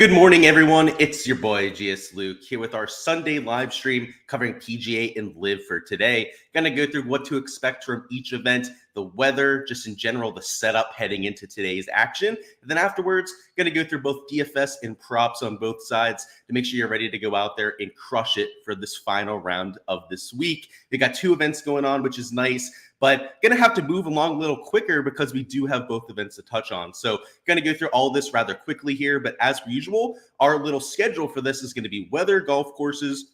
Good morning, everyone. It's your boy Gsluke here with our Sunday live stream covering PGA and LIV for today. Going to go through what to expect from each event, the weather, just in general, the setup heading into today's action. And then afterwards, going to go through both DFS and props on both sides to make sure you're ready to go out there and crush it for this final round of this week. We got two events going on, which is nice, but going to have to move along a little quicker because we do have both events to touch on. So going to go through all this rather quickly here, but as usual, our little schedule for this is going to be weather, golf courses.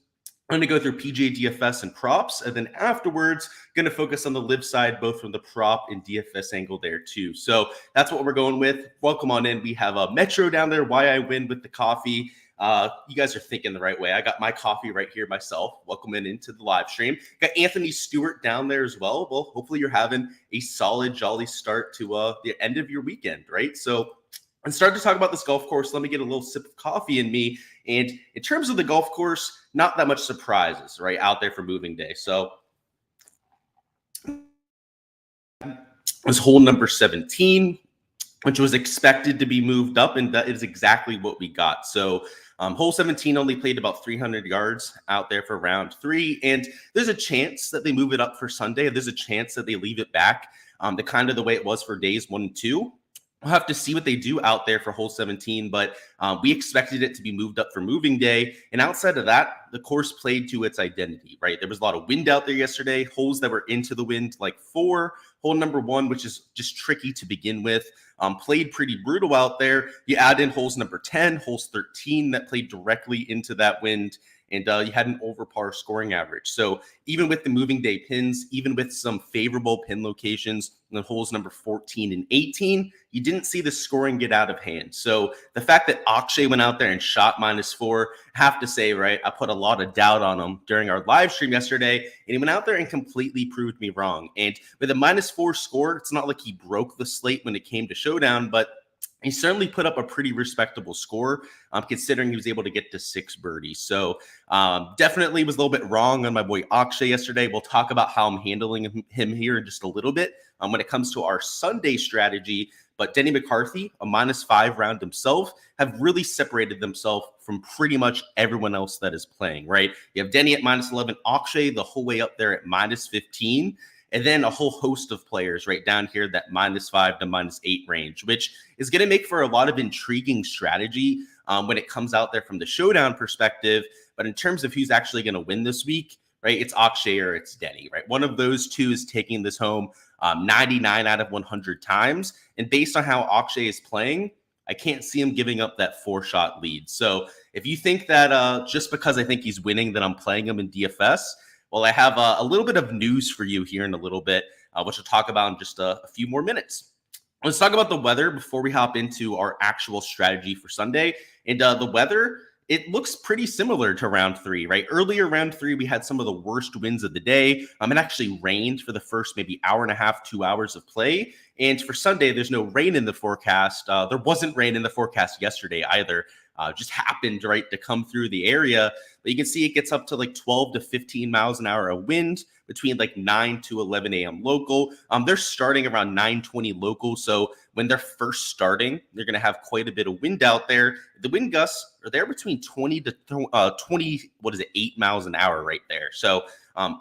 I'm going to go through PGA DFS and props, and then afterwards, going to focus on the LIV side, both from the prop and DFS angle there too. So that's what we're going with. Welcome on in. We have a Metro down there, Why I Win with the coffee. You guys are thinking the right way. I got my coffee right here myself. Welcome into the live stream. Got Anthony Stewart down there as well. Well, hopefully you're having a solid, jolly start to the end of your weekend, right? So let's start to talk about this golf course. Let me get a little sip of coffee in me. And in terms of the golf course, not that much surprises, right, out there for moving day. So it was hole number 17, which was expected to be moved up, and that is exactly what we got. So hole 17 only played about 300 yards out there for round 3, and there's a chance that they move it up for Sunday. There's a chance that they leave it back the kind of the way it was for days 1 and 2. We'll have to see what they do out there for hole 17, but we expected it to be moved up for moving day. And outside of that, the course played to its identity, right? There was a lot of wind out there yesterday, holes that were into the wind, like 4. Hole number 1, which is just tricky to begin with, played pretty brutal out there. You add in holes number 10, holes 13 that played directly into that wind, and you had an over par scoring average. So even with the moving day pins, even with some favorable pin locations in holes number 14 and 18, you didn't see the scoring get out of hand. So the fact that Akshay went out there and shot -4, I have to say, right, I put a lot of doubt on him during our live stream yesterday, and he went out there and completely proved me wrong. And with a -4 score, it's not like he broke the slate when it came to Showdown, but he certainly put up a pretty respectable score, considering he was able to get to 6 birdies. So definitely was a little bit wrong on my boy Akshay yesterday. We'll talk about how I'm handling him here in just a little bit when it comes to our Sunday strategy. But Denny McCarthy, a -5 round himself, have really separated themselves from pretty much everyone else that is playing, right? You have Denny at -11, Akshay the whole way up there at -15. And then a whole host of players right down here, that -5 to -8 range, which is going to make for a lot of intriguing strategy when it comes out there from the Showdown perspective. But in terms of who's actually going to win this week, right, it's Akshay or it's Denny, right? One of those two is taking this home 99 out of 100 times. And based on how Akshay is playing, I can't see him giving up that 4-shot lead. So if you think that just because I think he's winning that I'm playing him in DFS, well, I have a little bit of news for you here in a little bit, which we'll talk about in just a few more minutes. Let's talk about the weather before we hop into our actual strategy for Sunday. And the weather, it looks pretty similar to round 3, right? Earlier round 3, we had some of the worst winds of the day. It actually rained for the first maybe hour and a half, 2 hours of play. And for Sunday, there's no rain in the forecast. There wasn't rain in the forecast yesterday either. Just happened, right, to come through the area. But you can see it gets up to like 12 to 15 miles an hour of wind between like 9 to 11 a.m. local. They're starting around 9:20 local. So when they're first starting, they're going to have quite a bit of wind out there. The wind gusts are there between 20 to 8 miles an hour right there. So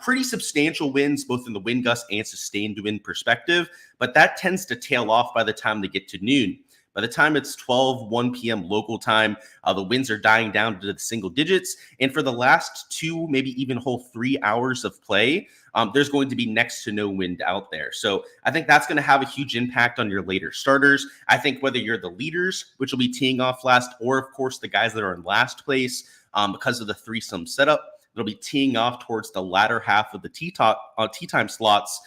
pretty substantial winds, both in the wind gust and sustained wind perspective. But that tends to tail off by the time they get to noon. By the time it's 1 p.m. local time, the winds are dying down to the single digits. And for the last 2, maybe even whole 3 hours of play, there's going to be next to no wind out there. So I think that's going to have a huge impact on your later starters. I think whether you're the leaders, which will be teeing off last, or of course the guys that are in last place because of the threesome setup, it'll be teeing off towards the latter half of the tee time slots.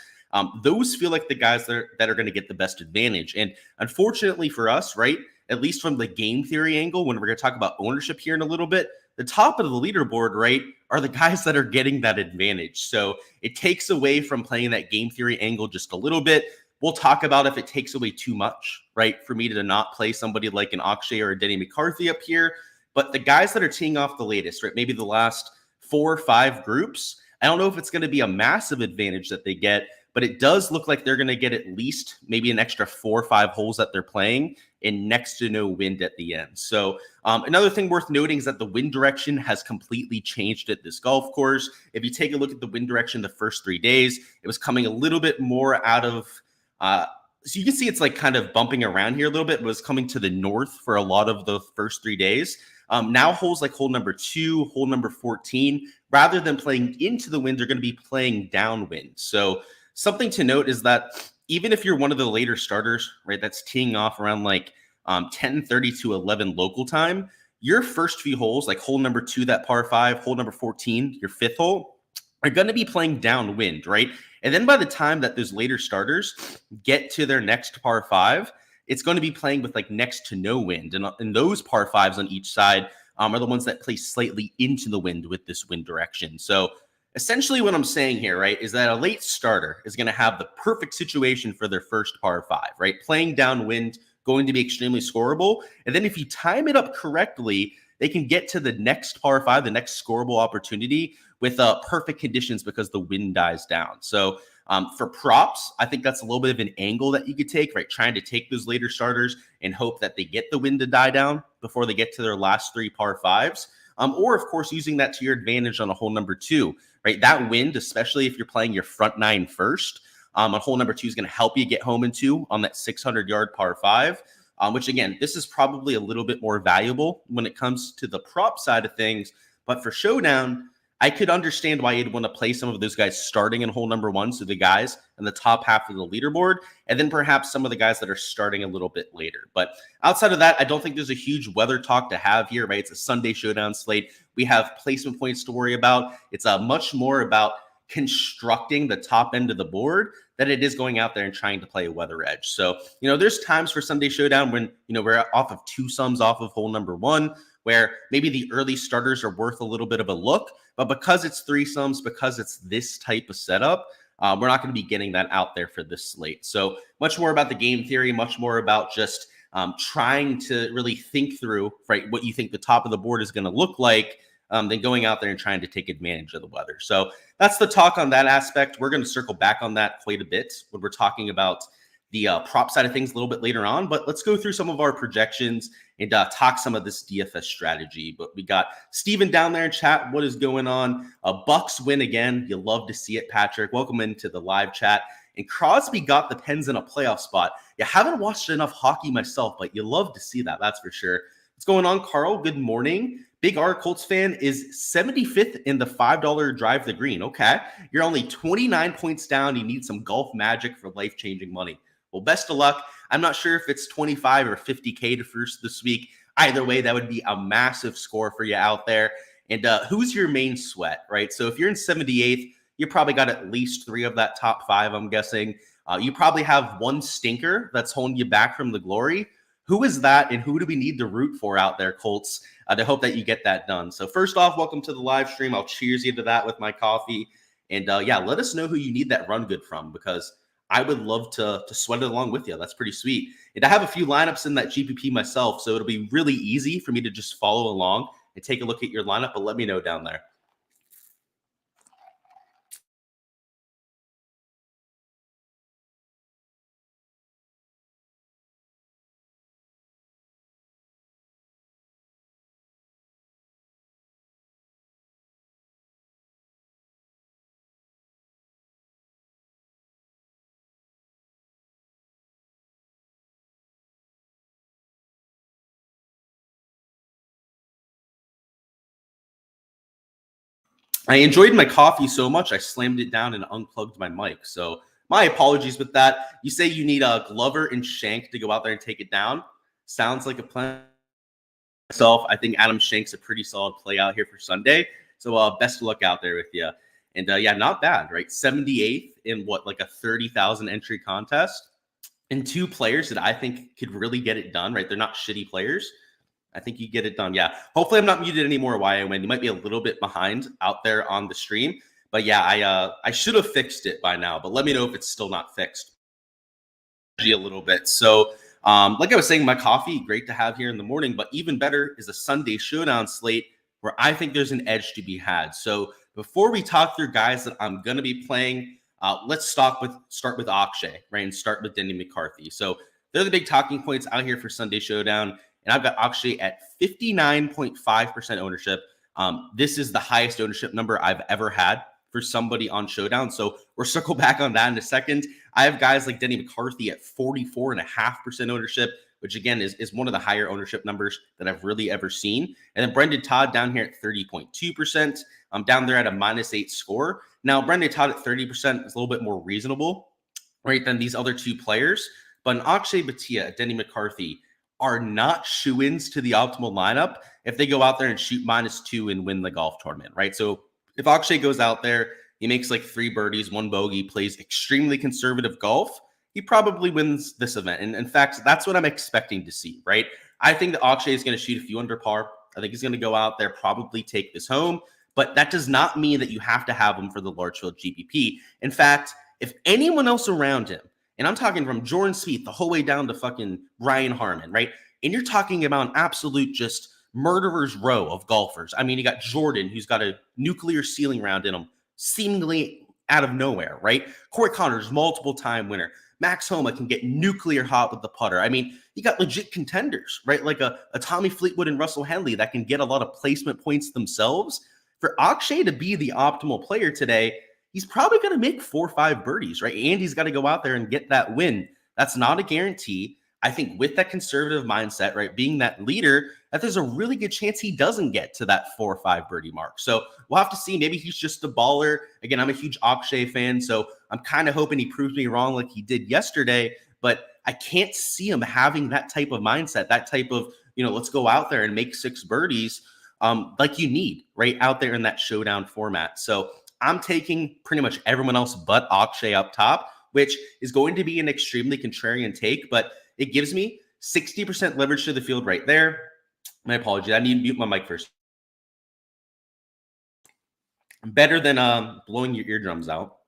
Those feel like the guys that are going to get the best advantage. And unfortunately for us, right, at least from the game theory angle, when we're going to talk about ownership here in a little bit, the top of the leaderboard, right, are the guys that are getting that advantage. So it takes away from playing that game theory angle just a little bit. We'll talk about if it takes away too much, right, for me to not play somebody like an Akshay or a Denny McCarthy up here. But the guys that are teeing off the latest, right, maybe the last 4 or 5 groups, I don't know if it's going to be a massive advantage that they get. but it does look like they're going to get at least maybe an extra 4 or 5 holes that they're playing and next to no wind at the end. So another thing worth noting is that the wind direction has completely changed at this golf course. If you take a look at the wind direction the first 3 days, it was coming a little bit more out of so you can see it's like kind of bumping around here a little bit. It was coming to the north for a lot of the first 3 days. Now holes like hole number 2, hole number 14, rather than playing into the wind, they're going to be playing downwind. So something to note is that even if you're one of the later starters, right, that's teeing off around like 10:30 to 11 local time, your first few holes, like hole number 2, that par 5, hole number 14, your 5th hole, are going to be playing downwind, right? And then by the time that those later starters get to their next par 5, it's going to be playing with like next to no wind. And those par 5s on each side are the ones that play slightly into the wind with this wind direction. So essentially what I'm saying here, right, is that a late starter is going to have the perfect situation for their first par 5, right? Playing downwind, going to be extremely scoreable. And then if you time it up correctly, they can get to the next par 5, the next scoreable opportunity with perfect conditions because the wind dies down. So for props, I think that's a little bit of an angle that you could take, right? Trying to take those later starters and hope that they get the wind to die down before they get to their last 3 par 5s. Or, of course, using that to your advantage on a hole number 2, right? That wind, especially if you're playing your front 9 first, on hole number 2 is going to help you get home in 2 on that 600-yard par 5, which, again, this is probably a little bit more valuable when it comes to the prop side of things. But for Showdown, I could understand why you'd want to play some of those guys starting in hole number 1, so the guys in the top half of the leaderboard, and then perhaps some of the guys that are starting a little bit later. But outside of that, I don't think there's a huge weather talk to have here, right? It's a Sunday Showdown slate. We have placement points to worry about. It's much more about constructing the top end of the board than it is going out there and trying to play a weather edge. So, there's times for Sunday Showdown when, we're off of 2 sums off of hole number 1, where maybe the early starters are worth a little bit of a look, but because it's 3 sums, because it's this type of setup, we're not going to be getting that out there for this slate. So much more about the game theory, much more about just trying to really think through, right, what you think the top of the board is going to look like, than going out there and trying to take advantage of the weather. So that's the talk on that aspect. We're going to circle back on that quite a bit when we're talking about the prop side of things a little bit later on, but let's go through some of our projections and talk some of this DFS strategy. But we got Steven down there in chat. What is going on? Bucks win again. You love to see it, Patrick. Welcome into the live chat. And Crosby got the Pens in a playoff spot. You haven't watched enough hockey myself, but you love to see that. That's for sure. What's going on, Carl? Good morning. Big R Colts fan is 75th in the $5 drive the green. Okay. You're only 29 points down. You need some golf magic for life-changing money. Well, best of luck. I'm not sure if it's 25 or 50K to first this week. Either way, that would be a massive score for you out there. And who's your main sweat, right? So if you're in 78th, you probably got at least 3 of that top 5, I'm guessing. You probably have 1 stinker that's holding you back from the glory. Who is that, and who do we need to root for out there, Colts, to hope that you get that done? So first off, welcome to the live stream. I'll cheers you to that with my coffee. And yeah, let us know who you need that run good from, because I would love to sweat it along with you. That's pretty sweet. And I have a few lineups in that GPP myself, so it'll be really easy for me to just follow along and take a look at your lineup, but let me know down there. I enjoyed my coffee so much, I slammed it down and unplugged my mic. So my apologies with that. You say you need a Glover and Shank to go out there and take it down. Sounds like a plan. Myself, I think Adam Shank's a pretty solid play out here for Sunday. So best of luck out there with you. And yeah, not bad, right? 78th in like a 30,000 entry contest. And 2 players that I think could really get it done, right? They're not shitty players. I think you get it done. Yeah. Hopefully I'm not muted anymore while I win. You might be a little bit behind out there on the stream. But yeah, I should have fixed it by now. But let me know if it's still not fixed. A little bit. So like I was saying, my coffee, great to have here in the morning. But even better is a Sunday Showdown slate where I think there's an edge to be had. So before we talk through guys that I'm going to be playing, Let's start with Akshay, right, and start with Denny McCarthy. So they're the big talking points out here for Sunday Showdown, and I've got Akshay at 59.5% ownership. This is the highest ownership number I've ever had for somebody on Showdown. So we'll circle back on that in a second. I have guys like Denny McCarthy at 44.5% ownership, which again is one of the higher ownership numbers that I've really ever seen. And then Brendan Todd down here at 30.2%. I'm down there at a -8 score. Now, Brendan Todd at 30% is a little bit more reasonable, right, than these other two players. But an Akshay Bhatia, Denny McCarthy are not shoo-ins to the optimal lineup if they go out there and shoot -2 and win the golf tournament, right? So if Akshay goes out there, he makes like 3 birdies, 1 bogey, plays extremely conservative golf, he probably wins this event. And in fact, that's what I'm expecting to see, right? I think that Akshay is going to shoot a few under par. I think he's going to go out there, probably take this home. But that does not mean that you have to have him for the large field GPP. In fact, if anyone else around him, and I'm talking from Jordan Spieth the whole way down to fucking Ryan Harmon, right? And you're talking about an absolute just murderer's row of golfers. I mean, you got Jordan, who's got a nuclear ceiling round in him, seemingly out of nowhere, right? Corey Connors, multiple time winner. Max Homa can get nuclear hot with the putter. I mean, you got legit contenders, right? Like a Tommy Fleetwood and Russell Henley that can get a lot of placement points themselves. For Akshay to be the optimal player today, he's probably going to make 4 or 5 birdies, right? And he's got to go out there and get that win. That's not a guarantee. I think with that conservative mindset, right, being that leader, that there's a really good chance he doesn't get to that 4 or 5 birdie mark. So we'll have to see. Maybe he's just a baller. Again, I'm a huge Akshay fan, so I'm kind of hoping he proves me wrong like he did yesterday. But I can't see him having that type of mindset, that type of, let's go out there and make 6 birdies like you need, right, out there in that Showdown format. So I'm taking pretty much everyone else but Akshay up top, which is going to be an extremely contrarian take, but it gives me 60% leverage to the field right there. My apologies. I need to mute my mic first. Better than blowing your eardrums out.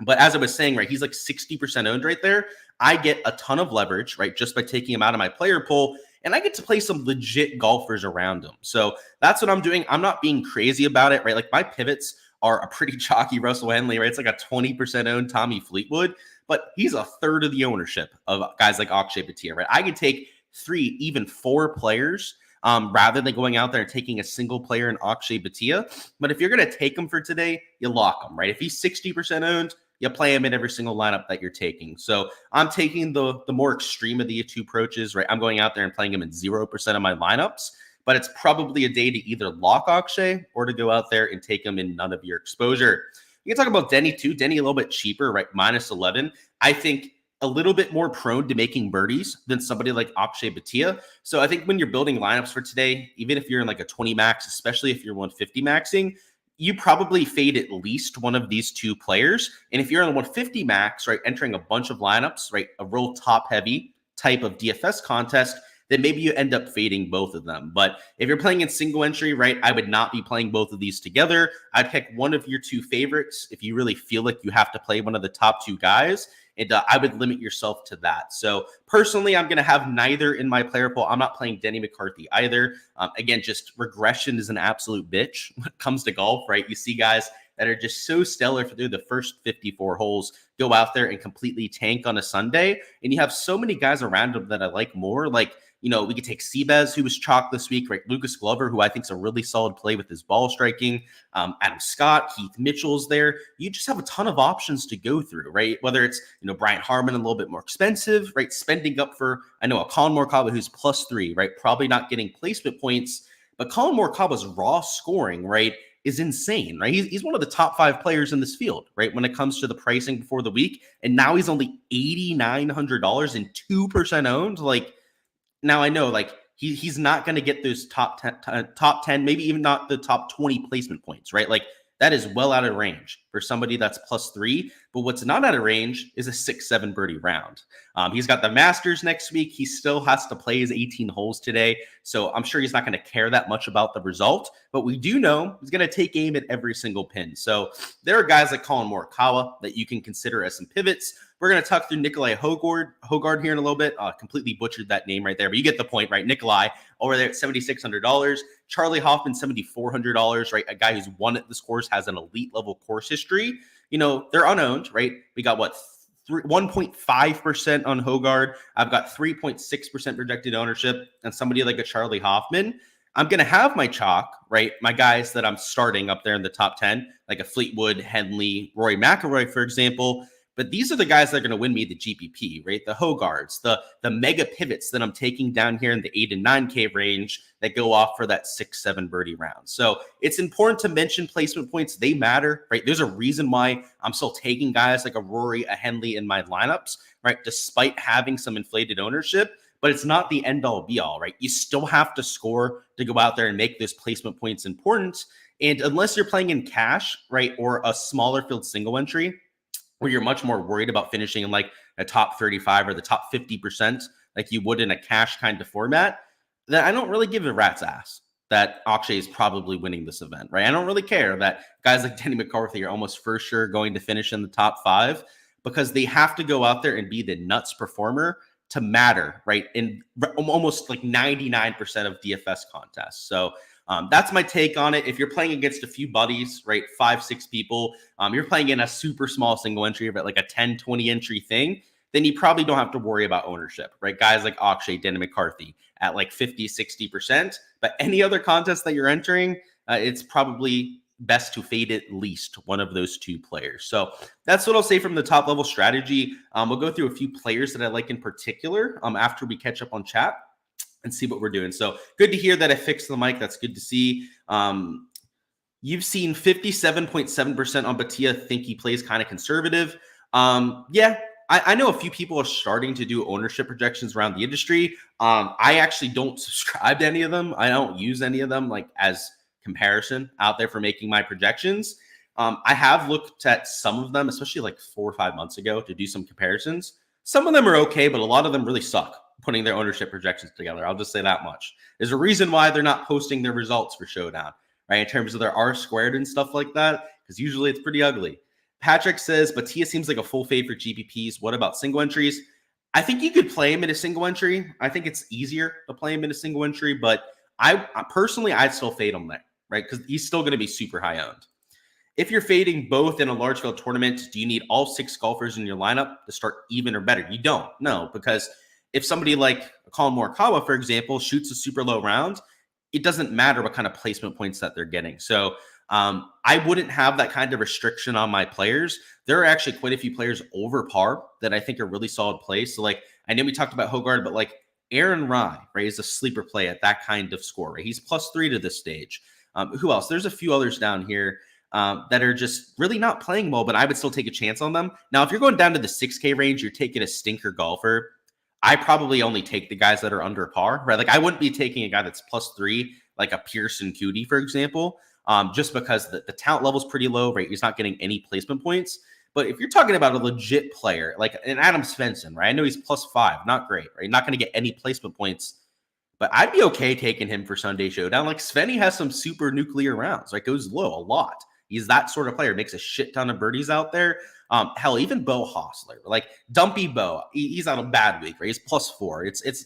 But as I was saying, right, he's like 60% owned right there. I get a ton of leverage, right, just by taking him out of my player pool, and I get to play some legit golfers around him. So that's what I'm doing. I'm not being crazy about it, right? Like my pivots are a pretty chalky Russell Henley, right? It's like a 20% owned Tommy Fleetwood, but he's a third of the ownership of guys like Akshay Bhatia, right? I could take 3, even 4 players rather than going out there and taking a single player in Akshay Bhatia. But if you're going to take him for today, you lock him, right? If he's 60% owned, you play him in every single lineup that you're taking. So I'm taking the more extreme of the 2 approaches, right? I'm going out there and playing him in 0% of my lineups, but it's probably a day to either lock Akshay or to go out there and take him in none of your exposure. You can talk about Denny too. Denny a little bit cheaper, right? -11. I think a little bit more prone to making birdies than somebody like Akshay Bhatia. So I think when you're building lineups for today, even if you're in like a 20 max, especially if you're 150 maxing, you probably fade at least one of these 2 players. And if you're on 150 max, right, entering a bunch of lineups, right, a real top heavy type of DFS contest, then maybe you end up fading both of them. But if you're playing in single entry, right, I would not be playing both of these together. I'd pick one of your 2 favorites if you really feel like you have to play one of the top 2 guys. And I would limit yourself to that. So personally, I'm going to have neither in my player pool. I'm not playing Denny McCarthy either. Again, just regression is an absolute bitch when it comes to golf, right? You see guys that are just so stellar through the first 54 holes go out there and completely tank on a Sunday. And you have so many guys around them that I like more. Like, we could take Seabez, who was chalk this week, right? Lucas Glover, who I think is a really solid play with his ball striking. Adam Scott, Keith Mitchell's there. You just have a ton of options to go through, right? Whether it's, Brian Harmon, a little bit more expensive, right? Spending up for, I know, a Colin Morikawa who's +3, right? Probably not getting placement points, but Colin Morikawa's raw scoring, right, is insane, right? He's one of the top 5 players in this field, right, when it comes to the pricing before the week. And now he's only $8,900 and 2% owned. Like, now I know, like, he's not going to get those top 10, maybe even not the top 20 placement points, right? Like, that is well out of range for somebody that's +3. But what's not out of range is a 6-7 birdie round. He's got the Masters next week. He still has to play his 18 holes today. So I'm sure he's not going to care that much about the result. But we do know he's going to take aim at every single pin. So there are guys like Colin Morikawa that you can consider as some pivots. We're going to talk through Nikolai Hogard here in a little bit. Completely butchered that name right there, but you get the point, right? Nikolai over there at $7,600. Charlie Hoffman, $7,400, right? A guy who's won at this course, has an elite level course history. they're unowned, right? We got what? 1.5% on Hogard. I've got 3.6% projected ownership, and somebody like a Charlie Hoffman. I'm going to have my chalk, right? My guys that I'm starting up there in the top 10, like a Fleetwood, Henley, Rory McIlroy, for example. But these are the guys that are going to win me the GPP, right? The Hogards, the mega pivots that I'm taking down here in the 8 and 9K range that go off for that 6-7 birdie round. So it's important to mention placement points. They matter, right? There's a reason why I'm still taking guys like a Rory, a Henley in my lineups, right? Despite having some inflated ownership. But it's not the end all be all, right? You still have to score to go out there and make those placement points important. And unless you're playing in cash, right, or a smaller field single entry, where you're much more worried about finishing in like a top 35 or the top 50%, like you would in a cash kind of format, then I don't really give a rat's ass that Akshay is probably winning this event, right? I don't really care that guys like Denny McCarthy are almost for sure going to finish in the top 5 because they have to go out there and be the nuts performer to matter, right? In almost like 99% of DFS contests. So that's my take on it. If you're playing against a few buddies, right, 5-6 people, you're playing in a super small single entry, but like a 10-20 entry thing, then you probably don't have to worry about ownership, right? Guys like Akshay, Denny McCarthy at like 50-60%. But any other contest that you're entering, it's probably best to fade at least one of those two players. So that's what I'll say from the top level strategy. We'll go through a few players that I like in particular after we catch up on chat and see what we're doing. So good to hear that I fixed the mic. That's good to see. You've seen 57.7% on Batia. Think he plays kind of conservative. Yeah, I know a few people are starting to do ownership projections around the industry. I actually don't subscribe to any of them. I don't use any of them like as comparison out there for making my projections. I have looked at some of them, especially like 4 or 5 months ago, to do some comparisons. Some of them are okay, but a lot of them really suck putting their ownership projections together. I'll just say that much. There's a reason why they're not posting their results for Showdown, right? In terms of their R squared and stuff like that, because usually it's pretty ugly. Patrick says, Batia seems like a full fade for GPPs. What about single entries? I think you could play him in a single entry. I think it's easier to play him in a single entry, but I personally, I'd still fade him there, right? Because he's still going to be super high owned. If you're fading both in a large field tournament, do you need all 6 golfers in your lineup to start even or better? You don't. No, because if somebody like Colin Morikawa, for example, shoots a super low round, it doesn't matter what kind of placement points that they're getting. So I wouldn't have that kind of restriction on my players. There are actually quite a few players over par that I think are really solid plays. So like, I know we talked about Hogard, but like Aaron Rai, right, is a sleeper play at that kind of score, right? He's +3 to this stage. Who else? There's a few others down here that are just really not playing well, but I would still take a chance on them. Now, if you're going down to the 6K range, you're taking a stinker golfer. I probably only take the guys that are under par, right? Like I wouldn't be taking a guy that's +3, like a Pearson Cootie, for example, just because the talent level is pretty low, right? He's not getting any placement points. But if you're talking about a legit player, like an Adam Svensson, right? I know he's +5, not great, right? Not going to get any placement points, but I'd be okay taking him for Sunday Showdown. Like Svenny has some super nuclear rounds, right? Goes low a lot. He's that sort of player, makes a shit ton of birdies out there. Hell, even Bo Hostler, like Dumpy Bo, he's on a bad week, right? He's +4. It's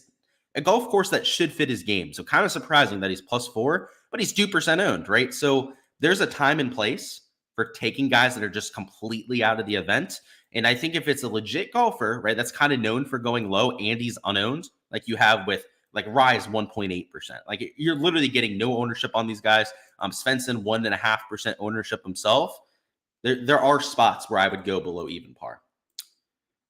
a golf course that should fit his game. So kind of surprising that he's +4, but he's 2% owned, right? So there's a time and place for taking guys that are just completely out of the event. And I think if it's a legit golfer, right, that's kind of known for going low and he's unowned, like you have with like Rise 1.8%. Like you're literally getting no ownership on these guys. Svensson 1.5% ownership himself. There are spots where I would go below even par.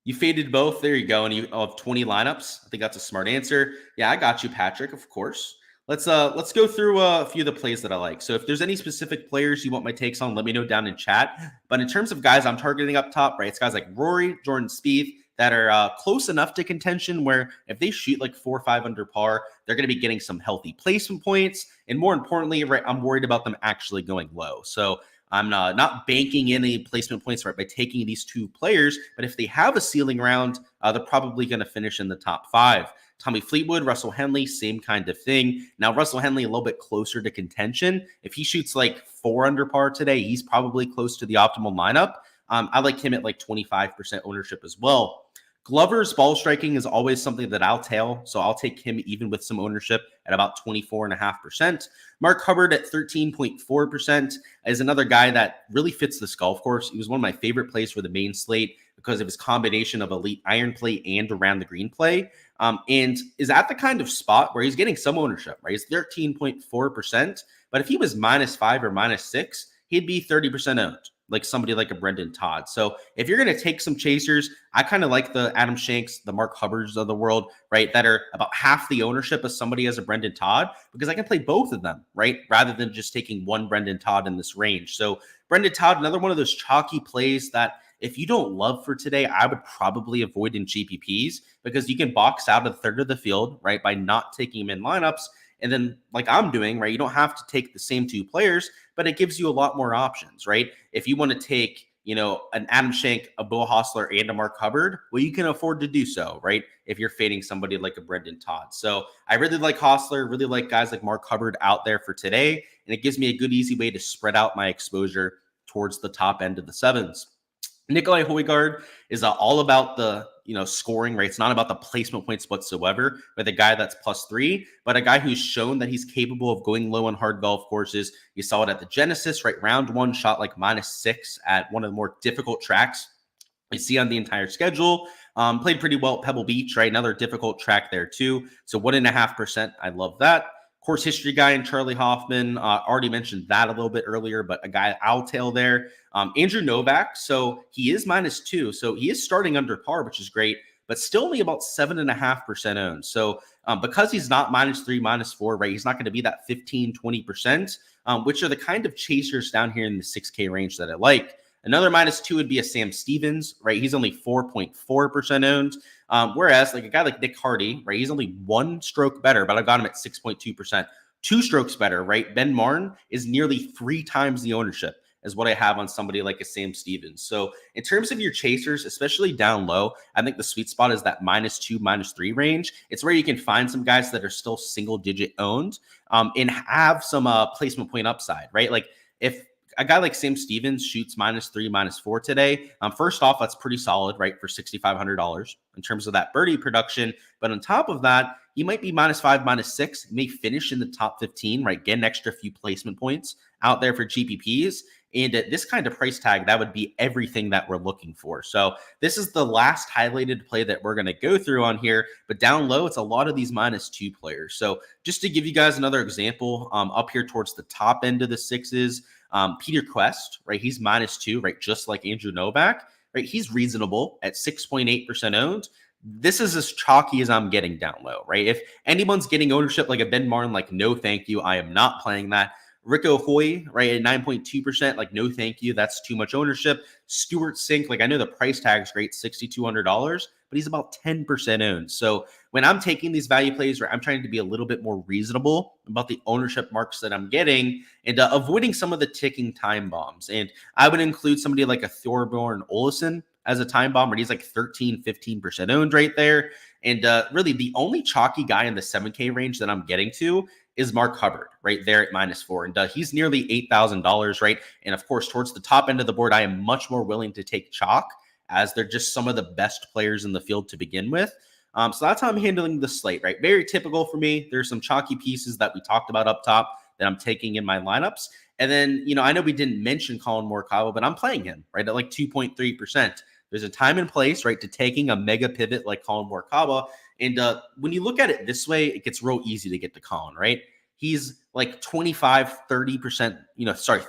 You faded both. There you go. And you have 20 lineups. I think that's a smart answer. Yeah, I got you, Patrick, of course. Let's go through a few of the plays that I like. So if there's any specific players you want my takes on, let me know down in chat. But in terms of guys I'm targeting up top, right, it's guys like Rory, Jordan Spieth that are close enough to contention where if they shoot like 4 or 5 under par, they're going to be getting some healthy placement points. And more importantly, right, I'm worried about them actually going low. So I'm not banking in any placement points right by taking these 2 players, but if they have a ceiling round, they're probably going to finish in the top 5. Tommy Fleetwood, Russell Henley, same kind of thing. Now, Russell Henley a little bit closer to contention. If he shoots like 4 under par today, he's probably close to the optimal lineup. I like him at like 25% ownership as well. Glover's ball striking is always something that I'll tail, so I'll take him even with some ownership at about 24.5%. Mark Hubbard at 13.4% is another guy that really fits this golf course. He was one of my favorite plays for the main slate because of his combination of elite iron play and around the green play, and is at the kind of spot where he's getting some ownership, right? He's 13.4%, but if he was -5 or -6, he'd be 30% owned, like somebody like a Brendan Todd. So if you're going to take some chasers, I kind of like the Adam Shanks, the Mark Hubbards of the world, right, that are about half the ownership of somebody as a Brendan Todd, because I can play both of them, right, rather than just taking one Brendan Todd in this range. So Brendan Todd, another one of those chalky plays that if you don't love for today, I would probably avoid in GPPs, because you can box out a third of the field, right, by not taking him in lineups. And then, like I'm doing, right, you don't have to take the same two players, but it gives you a lot more options, right? If you want to take, an Adam Shank, a Bo Hostler, and a Mark Hubbard, well, you can afford to do so, right? If you're fading somebody like a Brendan Todd. So I really like Hostler, really like guys like Mark Hubbard out there for today. And it gives me a good, easy way to spread out my exposure towards the top end of the sevens. Nikolai Højgaard is all about the scoring, right? It's not about the placement points whatsoever with a guy that's +3, but a guy who's shown that he's capable of going low on hard golf courses. You saw it at the Genesis, right? Round 1 shot like -6 at one of the more difficult tracks you see on the entire schedule. Played pretty well at Pebble Beach, right? Another difficult track there too. So 1.5%. I love that. Course history guy in Charlie Hoffman. Already mentioned that a little bit earlier, but a guy I'll tail there. Andrew Novak. So he is -2. So he is starting under par, which is great, but still only about 7.5% owned. So because he's not -3, -4, right? He's not going to be that 15, 20%, which are the kind of chasers down here in the 6K range that I like. Another -2 would be a Sam Stevens, right? He's only 4.4% owned. Whereas like a guy like Nick Hardy, right? He's only one stroke better, but I got him at 6.2%. 2 strokes better, right? Ben Martin is nearly 3 times the ownership as what I have on somebody like a Sam Stevens. So in terms of your chasers, especially down low, I think the sweet spot is that -2, -3 range. It's where you can find some guys that are still single digit owned and have some placement point upside, right? Like if a guy like Sam Stevens shoots -3, -4 today, first off, that's pretty solid, right, for $6,500 in terms of that birdie production. But on top of that, you might be -5, -6, may finish in the top 15, right, get an extra few placement points out there for GPPs. And at this kind of price tag, that would be everything that we're looking for. So this is the last highlighted play that we're going to go through on here. But down low, it's a lot of these -2 players. So just to give you guys another example, up here towards the top end of the sixes, Peter Quest, right? He's -2, right? Just like Andrew Novak, right? He's reasonable at 6.8% owned. This is as chalky as I'm getting down low, right? If anyone's getting ownership like a Ben Martin, like, no, thank you. I am not playing that. Rico Hoy, right, at 9.2%, like, no, thank you. That's too much ownership. Stuart Sink, like, I know the price tag's great, $6,200, but he's about 10% owned. So when I'm taking these value plays, right, I'm trying to be a little bit more reasonable about the ownership marks that I'm getting and avoiding some of the ticking time bombs. And I would include somebody like a Thorbjorn Olesen as a time bomb, where he's like 13, 15% owned right there. And really the only chalky guy in the 7K range that I'm getting to is Mark Hubbard right there at -4. And he's nearly $8,000, right? And of course, towards the top end of the board, I am much more willing to take chalk, as they're just some of the best players in the field to begin with. So that's how I'm handling the slate, right? Very typical for me. There's some chalky pieces that we talked about up top that I'm taking in my lineups. And then, I know we didn't mention Colin Morikawa, but I'm playing him, right, at like 2.3%. There's a time and place, right, to taking a mega pivot like Colin Morikawa. And when you look at it this way, it gets real easy to get to Colin, right? He's like 25, 30%,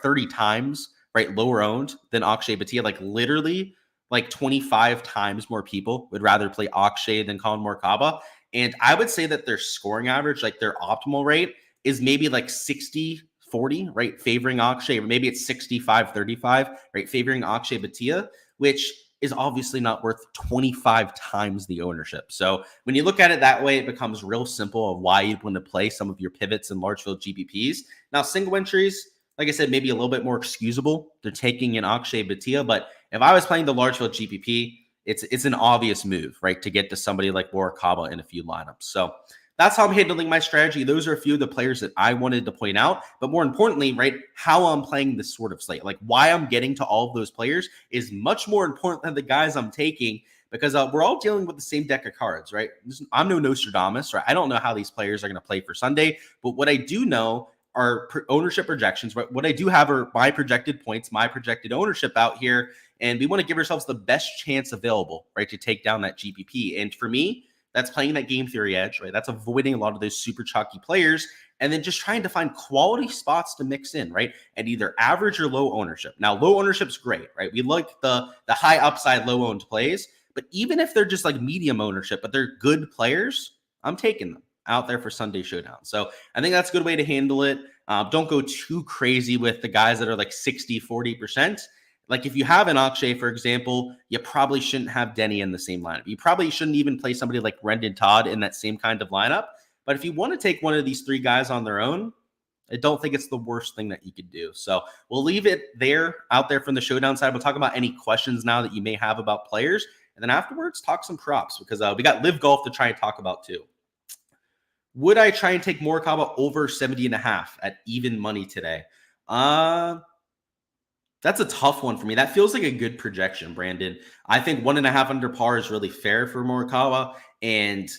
30 times, right, lower owned than Akshay Bhatia. Like literally like 25 times more people would rather play Akshay than Colin Morikawa. And I would say that their scoring average, like their optimal rate, is maybe like 60-40, right, favoring Akshay, or maybe it's 65-35, right, favoring Akshay Bhatia, which is obviously not worth 25 times the ownership. So when you look at it that way, it becomes real simple of why you'd want to play some of your pivots in large field GPPs. Now, single entries, like I said, maybe a little bit more excusable. They're taking an Akshay Bhatia, but if I was playing the large field GPP, it's an obvious move, right, to get to somebody like Morikawa in a few lineups. So that's how I'm handling my strategy. Those are a few of the players that I wanted to point out. But more importantly, right, how I'm playing this sort of slate, like why I'm getting to all of those players is much more important than the guys I'm taking, because we're all dealing with the same deck of cards, right? I'm no Nostradamus, right? I don't know how these players are going to play for Sunday, but what I do know are ownership projections. Right? What I do have are my projected points, my projected ownership out here, and we want to give ourselves the best chance available, right, to take down that GPP. And for me, that's playing that game theory edge, right? That's avoiding a lot of those super chalky players and then just trying to find quality spots to mix in, right? And either average or low ownership. Now, low ownership's great, right? We like the high upside, low owned plays, but even if they're just like medium ownership, but they're good players, I'm taking them out there for Sunday Showdown. So I think that's a good way to handle it. Don't go too crazy with the guys that are like 60, 40%. Like if you have an Akshay, for example, you probably shouldn't have Denny in the same lineup. You probably shouldn't even play somebody like Brendan Todd in that same kind of lineup. But if you want to take one of these three guys on their own, I don't think it's the worst thing that you could do. So we'll leave it there out there from the Showdown side. We'll talk about any questions now that you may have about players. And then afterwards, talk some props because we got LIV Golf to try and talk about too. Would I try and take Morikawa over 70.5 at even money today? That's a tough one for me. That feels like a good projection, Brandon. I think 1.5 under par is really fair for Morikawa. And,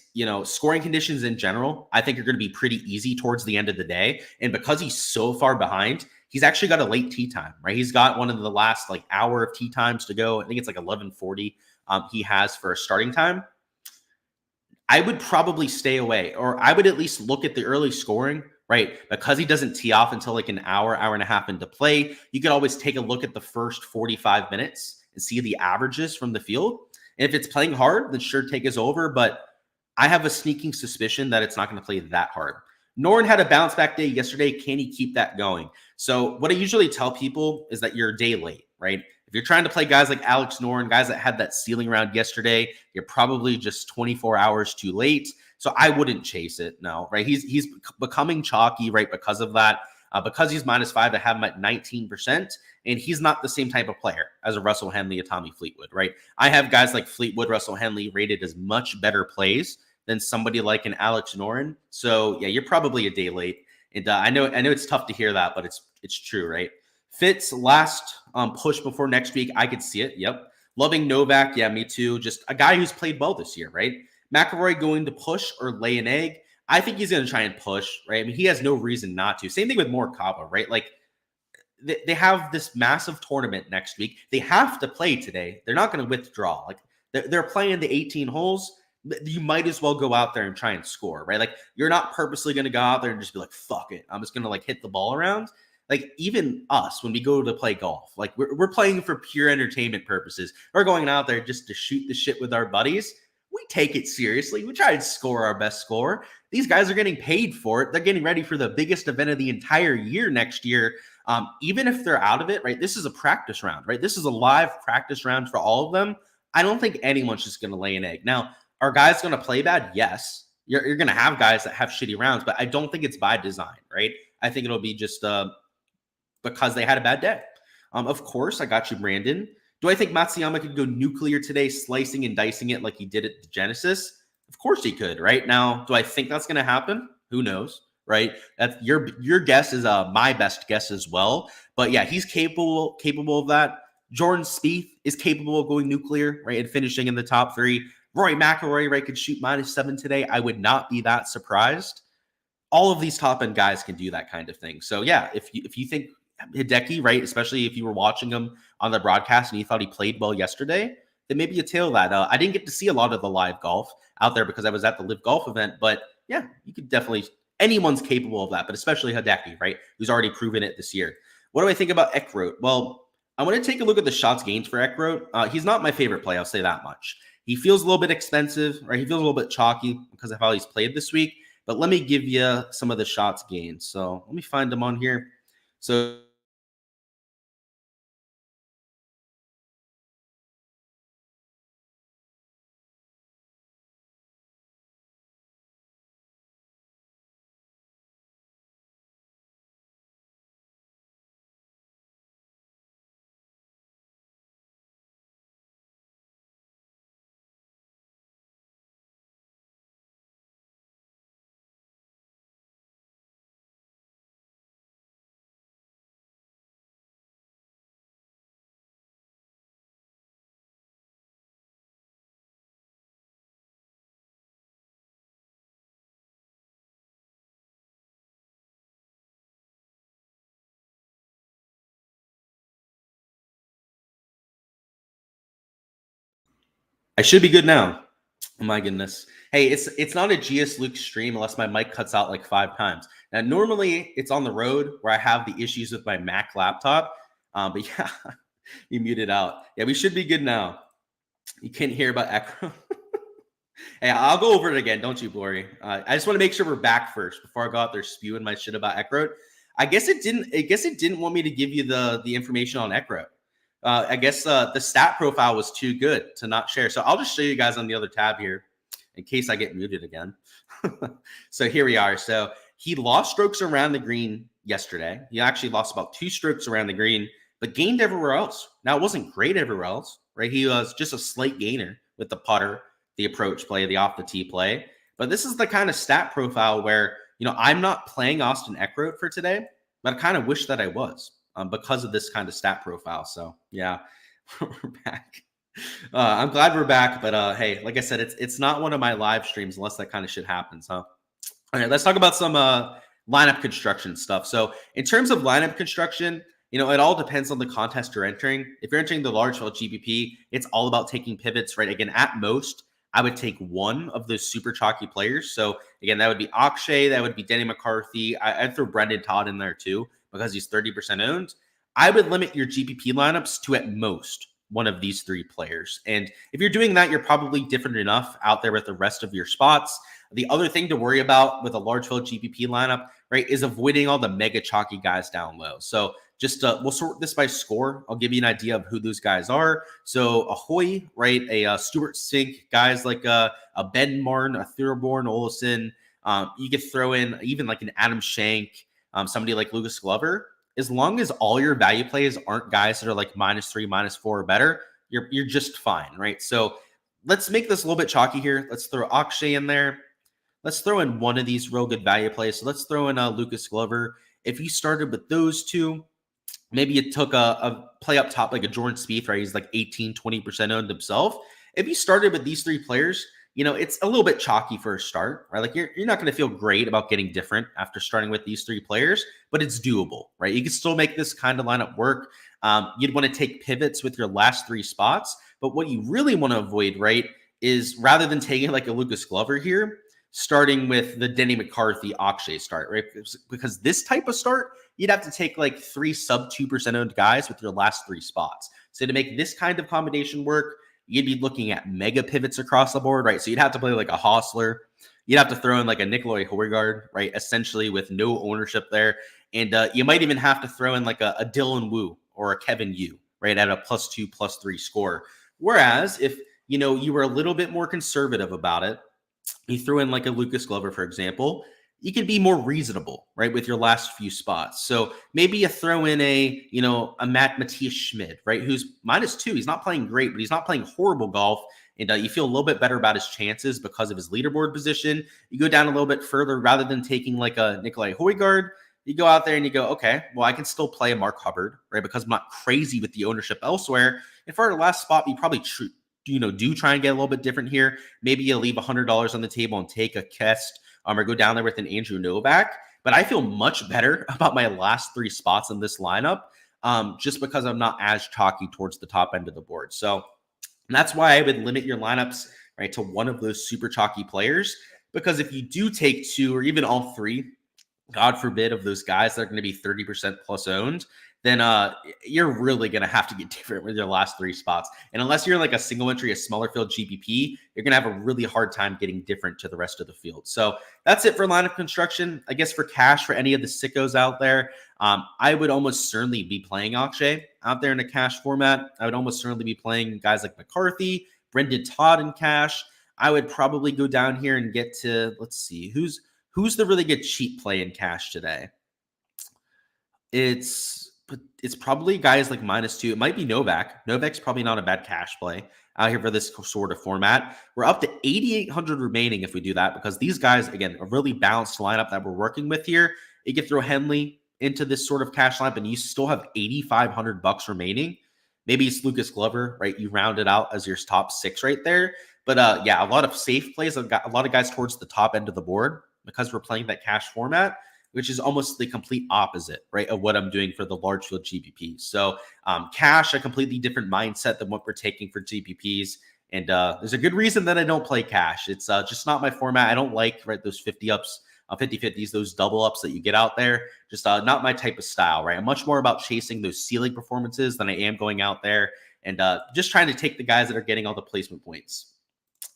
scoring conditions in general, I think are going to be pretty easy towards the end of the day. And because he's so far behind, he's actually got a late tee time, right? He's got one of the last hour of tee times to go. I think it's 11:40 he has for a starting time. I would probably stay away, or I would at least look at the early scoring, right? Because he doesn't tee off until an hour and a half into play. You could always take a look at the first 45 minutes and see the averages from the field. And if it's playing hard, then sure, take us over. But I have a sneaking suspicion that it's not going to play that hard. Noren had a bounce back day yesterday. Can he keep that going? So what I usually tell people is that you're a day late, right? If you're trying to play guys like Alex Noren, guys that had that ceiling round yesterday, you're probably just 24 hours too late. So I wouldn't chase it. No, right? He's becoming chalky, right? Because of that, because he's -5, I have him at 19%, and he's not the same type of player as a Russell Henley, a Tommy Fleetwood, right? I have guys like Fleetwood, Russell Henley rated as much better plays than somebody like an Alex Noren. So yeah, you're probably a day late. And I know it's tough to hear that, but it's true, right? Fitz last push before next week, I could see it. Yep. Loving Novak, yeah, me too. Just a guy who's played well this year, right? McIlroy going to push or lay an egg. I think he's going to try and push, right? I mean, he has no reason not to. Same thing with Morikawa, right? Like they have this massive tournament next week. They have to play today. They're not going to withdraw. Like they're playing the 18 holes. You might as well go out there and try and score, right? Like you're not purposely going to go out there and just be like, fuck it, I'm just going to hit the ball around. Like even us, when we go to play golf, like we're playing for pure entertainment purposes. We're going out there just to shoot the shit with our buddies. We take it seriously. We try and score our best score. These guys are getting paid for it. They're getting ready for the biggest event of the entire year next year. Even if they're out of it, right? This is a practice round, right? This is a live practice round for all of them. I don't think anyone's just going to lay an egg. Now, are guys going to play bad? Yes. You're going to have guys that have shitty rounds, but I don't think it's by design, right? I think it'll be just because they had a bad day. Of course, I got you, Brandon. Do I think Matsuyama could go nuclear today, slicing and dicing it like he did at the Genesis? Of course he could, right? Now, do I think that's going to happen? Who knows, right? That's your guess is my best guess as well. But yeah, he's capable of that. Jordan Spieth is capable of going nuclear, right, and finishing in the top 3. Rory McIlroy, right, could shoot -7 today. I would not be that surprised. All of these top end guys can do that kind of thing. So yeah, if you think Hideki, right, especially if you were watching him on the broadcast and you thought he played well yesterday, then maybe you tail that. I didn't get to see a lot of the live golf out there because I was at the LIV Golf event, but yeah, you could definitely, anyone's capable of that, but especially Hideki, right, who's already proven it this year. What do I think about Eckroat? Well, I want to take a look at the shots gained for Eckroat. He's not my favorite play, I'll say that much. He feels a little bit expensive, right? He feels a little bit chalky because of how he's played this week. But let me give you some of the shots gained. So let me find them on here. So I should be good now. Oh my goodness. Hey, it's not a Gsluke stream unless my mic cuts out like 5 times. Now, normally it's on the road where I have the issues with my Mac laptop. But yeah, you muted out. Yeah, we should be good now. You can't hear about echo. Hey, I'll go over it again. Don't you worry. I just want to make sure we're back first before I go out there spewing my shit about Eckroat. I guess it didn't want me to give you the information on Eckroat. I guess the stat profile was too good to not share. So I'll just show you guys on the other tab here in case I get muted again. So here we are. So he lost strokes around the green yesterday. He actually lost about 2 strokes around the green, but gained everywhere else. Now, it wasn't great everywhere else, right? He was just a slight gainer with the putter, the approach play, the off the tee play. But this is the kind of stat profile where, I'm not playing Austin Eckroat for today, but I kind of wish that I was because of this kind of stat profile. So yeah, we're back. I'm glad we're back, but hey, like I said, it's not one of my live streams unless that kind of shit happens, huh? All right, let's talk about some lineup construction stuff. So in terms of lineup construction, it all depends on the contest you're entering. If you're entering the large field GPP, it's all about taking pivots, right? Again, at most, I would take one of those super chalky players. So again, that would be Akshay, that would be Denny McCarthy. I'd throw Brendan Todd in there too because he's 30% owned. I would limit your GPP lineups to at most one of these 3 players. And if you're doing that, you're probably different enough out there with the rest of your spots. The other thing to worry about with a large field GPP lineup, right, is avoiding all the mega chalky guys down low. So just we'll sort this by score. I'll give you an idea of who those guys are. So Ahoy, right, a Stuart Sink, guys like a Ben Martin, a Thorbjorn Olesen. You could throw in even like an Adam Shank, somebody like Lucas Glover. As long as all your value plays aren't guys that are like -3, -4 or better, you're just fine, right? So let's make this a little bit chalky here. Let's throw Akshay in there. Let's throw in one of these real good value plays. So let's throw in Lucas Glover. If you started with those 2, maybe you took a play up top like a Jordan Spieth, right? He's like 18, 20% owned himself. If you started with these 3 players, it's a little bit chalky for a start, right? Like you're not going to feel great about getting different after starting with these 3 players, but it's doable, right? You can still make this kind of lineup work. You'd want to take pivots with your last 3 spots, but what you really want to avoid, right, is rather than taking like a Lucas Glover here, starting with the Denny McCarthy Akshay start, right? Because this type of start, you'd have to take like 3 sub 2% owned guys with your last 3 spots. So to make this kind of combination work, you'd be looking at mega pivots across the board, right? So you'd have to play like a Hostler. You'd have to throw in like a Nicolai Højgaard, right? Essentially with no ownership there. And you might even have to throw in like a Dylan Wu or a Kevin Yu, right? At a +2, +3 score. Whereas if, you were a little bit more conservative about it, you threw in like a Lucas Glover, for example, you can be more reasonable, right, with your last few spots. So maybe you throw in a Matthias Schmid, right, who's -2. He's not playing great, but he's not playing horrible golf. And you feel a little bit better about his chances because of his leaderboard position. You go down a little bit further rather than taking like a Nicolai Højgaard. You go out there and you go, okay, well, I can still play a Mark Hubbard, right, because I'm not crazy with the ownership elsewhere. And for our last spot, you probably do try and get a little bit different here. Maybe you leave $100 on the table and take a Kest or go down there with an Andrew Novak. But I feel much better about my last 3 spots in this lineup just because I'm not as chalky towards the top end of the board. So that's why I would limit your lineups, right, to one of those super chalky players. Because if you do take 2 or even all 3, God forbid, of those guys that are going to be 30% plus owned, then you're really going to have to get different with your last 3 spots. And unless you're like a single entry, a smaller field GPP, you're going to have a really hard time getting different to the rest of the field. So that's it for lineup construction. I guess for cash, for any of the sickos out there, I would almost certainly be playing Akshay out there in a cash format. I would almost certainly be playing guys like McCarthy, Brendan Todd in cash. I would probably go down here and get to, let's see, who's the really good cheap play in cash today? It's probably guys like -2. It might be Novak. Novak's probably not a bad cash play out here for this sort of format. We're up to 8,800 remaining if we do that, because these guys, again, a really balanced lineup that we're working with here. You can throw Henley into this sort of cash lineup and you still have $8,500 remaining. Maybe it's Lucas Glover, right? You round it out as your top 6 right there. But yeah, a lot of safe plays. I've got a lot of guys towards the top end of the board because we're playing that cash format, which is almost the complete opposite, right, of what I'm doing for the large field GPP. So cash, a completely different mindset than what we're taking for GPPs. And there's a good reason that I don't play cash. It's just not my format. I don't like those 50 ups, 50-50s, those double ups that you get out there. Just not my type of style, right? I'm much more about chasing those ceiling performances than I am going out there and just trying to take the guys that are getting all the placement points.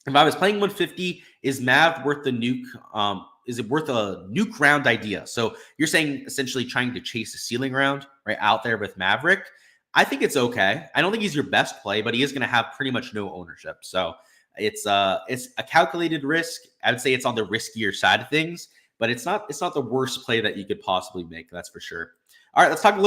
If I was playing 150, is Mav worth the nuke? Is it worth a nuke round idea? So you're saying essentially trying to chase a ceiling round right out there with Maverick. I think it's okay. I don't think he's your best play, but he is going to have pretty much no ownership. So it's a calculated risk. I would say it's on the riskier side of things, but it's not the worst play that you could possibly make. That's for sure. All right, let's talk a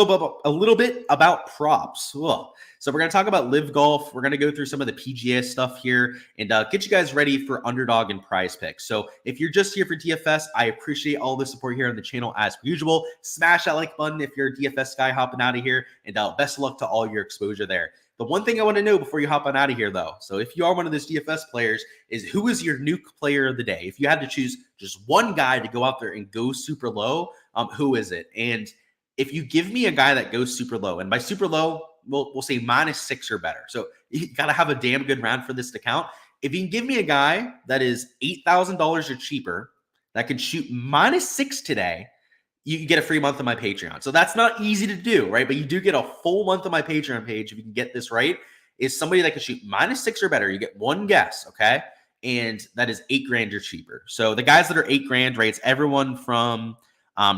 little bit about props. Ugh. So we're going to talk about LIV Golf. We're going to go through some of the PGA stuff here and get you guys ready for Underdog and Prize Picks. So if you're just here for DFS, I appreciate all the support here on the channel as usual. Smash that like button if you're a DFS guy hopping out of here, and best of luck to all your exposure there. The one thing I want to know before you hop on out of here, though, so if you are one of those DFS players, is who is your nuke player of the day? If you had to choose just one guy to go out there and go super low, who is it? And if you give me a guy that goes super low, and by super low, we'll say -6 or better. So you got to have a damn good round for this to count. If you can give me a guy that is $8,000 or cheaper that can shoot -6 today, you get a free month of my Patreon. So that's not easy to do, right? But you do get a full month of my Patreon page if you can get this right. Is somebody that can shoot -6 or better. You get one guess, okay? And that is $8,000 or cheaper. So the guys that are $8,000, right? It's everyone from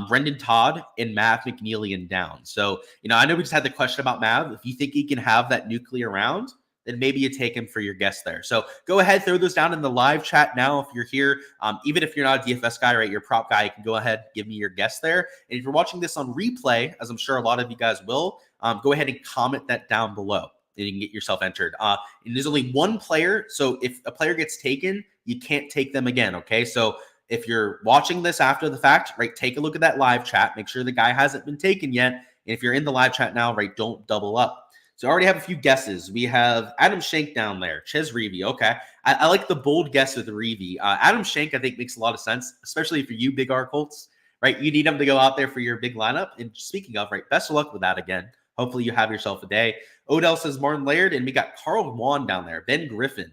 Brendan Todd and Mav McNeely and down. So, I know we just had the question about Mav. If you think he can have that nuclear round, then maybe you take him for your guest there. So go ahead, throw those down in the live chat now. If you're here, even if you're not a DFS guy, right, you're a prop guy, you can go ahead, give me your guest there. And if you're watching this on replay, as I'm sure a lot of you guys will, go ahead and comment that down below and you can get yourself entered. And there's only one player. So if a player gets taken, you can't take them again. Okay. So if you're watching this after the fact, right, take a look at that live chat. Make sure the guy hasn't been taken yet. And if you're in the live chat now, right, don't double up. So I already have a few guesses. We have Adam Shank down there. Ches Reavy. Okay. I like the bold guess with Reavy. Adam Shank, I think, makes a lot of sense, especially for you big R Colts, right? You need him to go out there for your big lineup. And speaking of, right, best of luck with that again. Hopefully you have yourself a day. Odell says Martin Laird, and we got Carl Wan down there. Ben Griffin.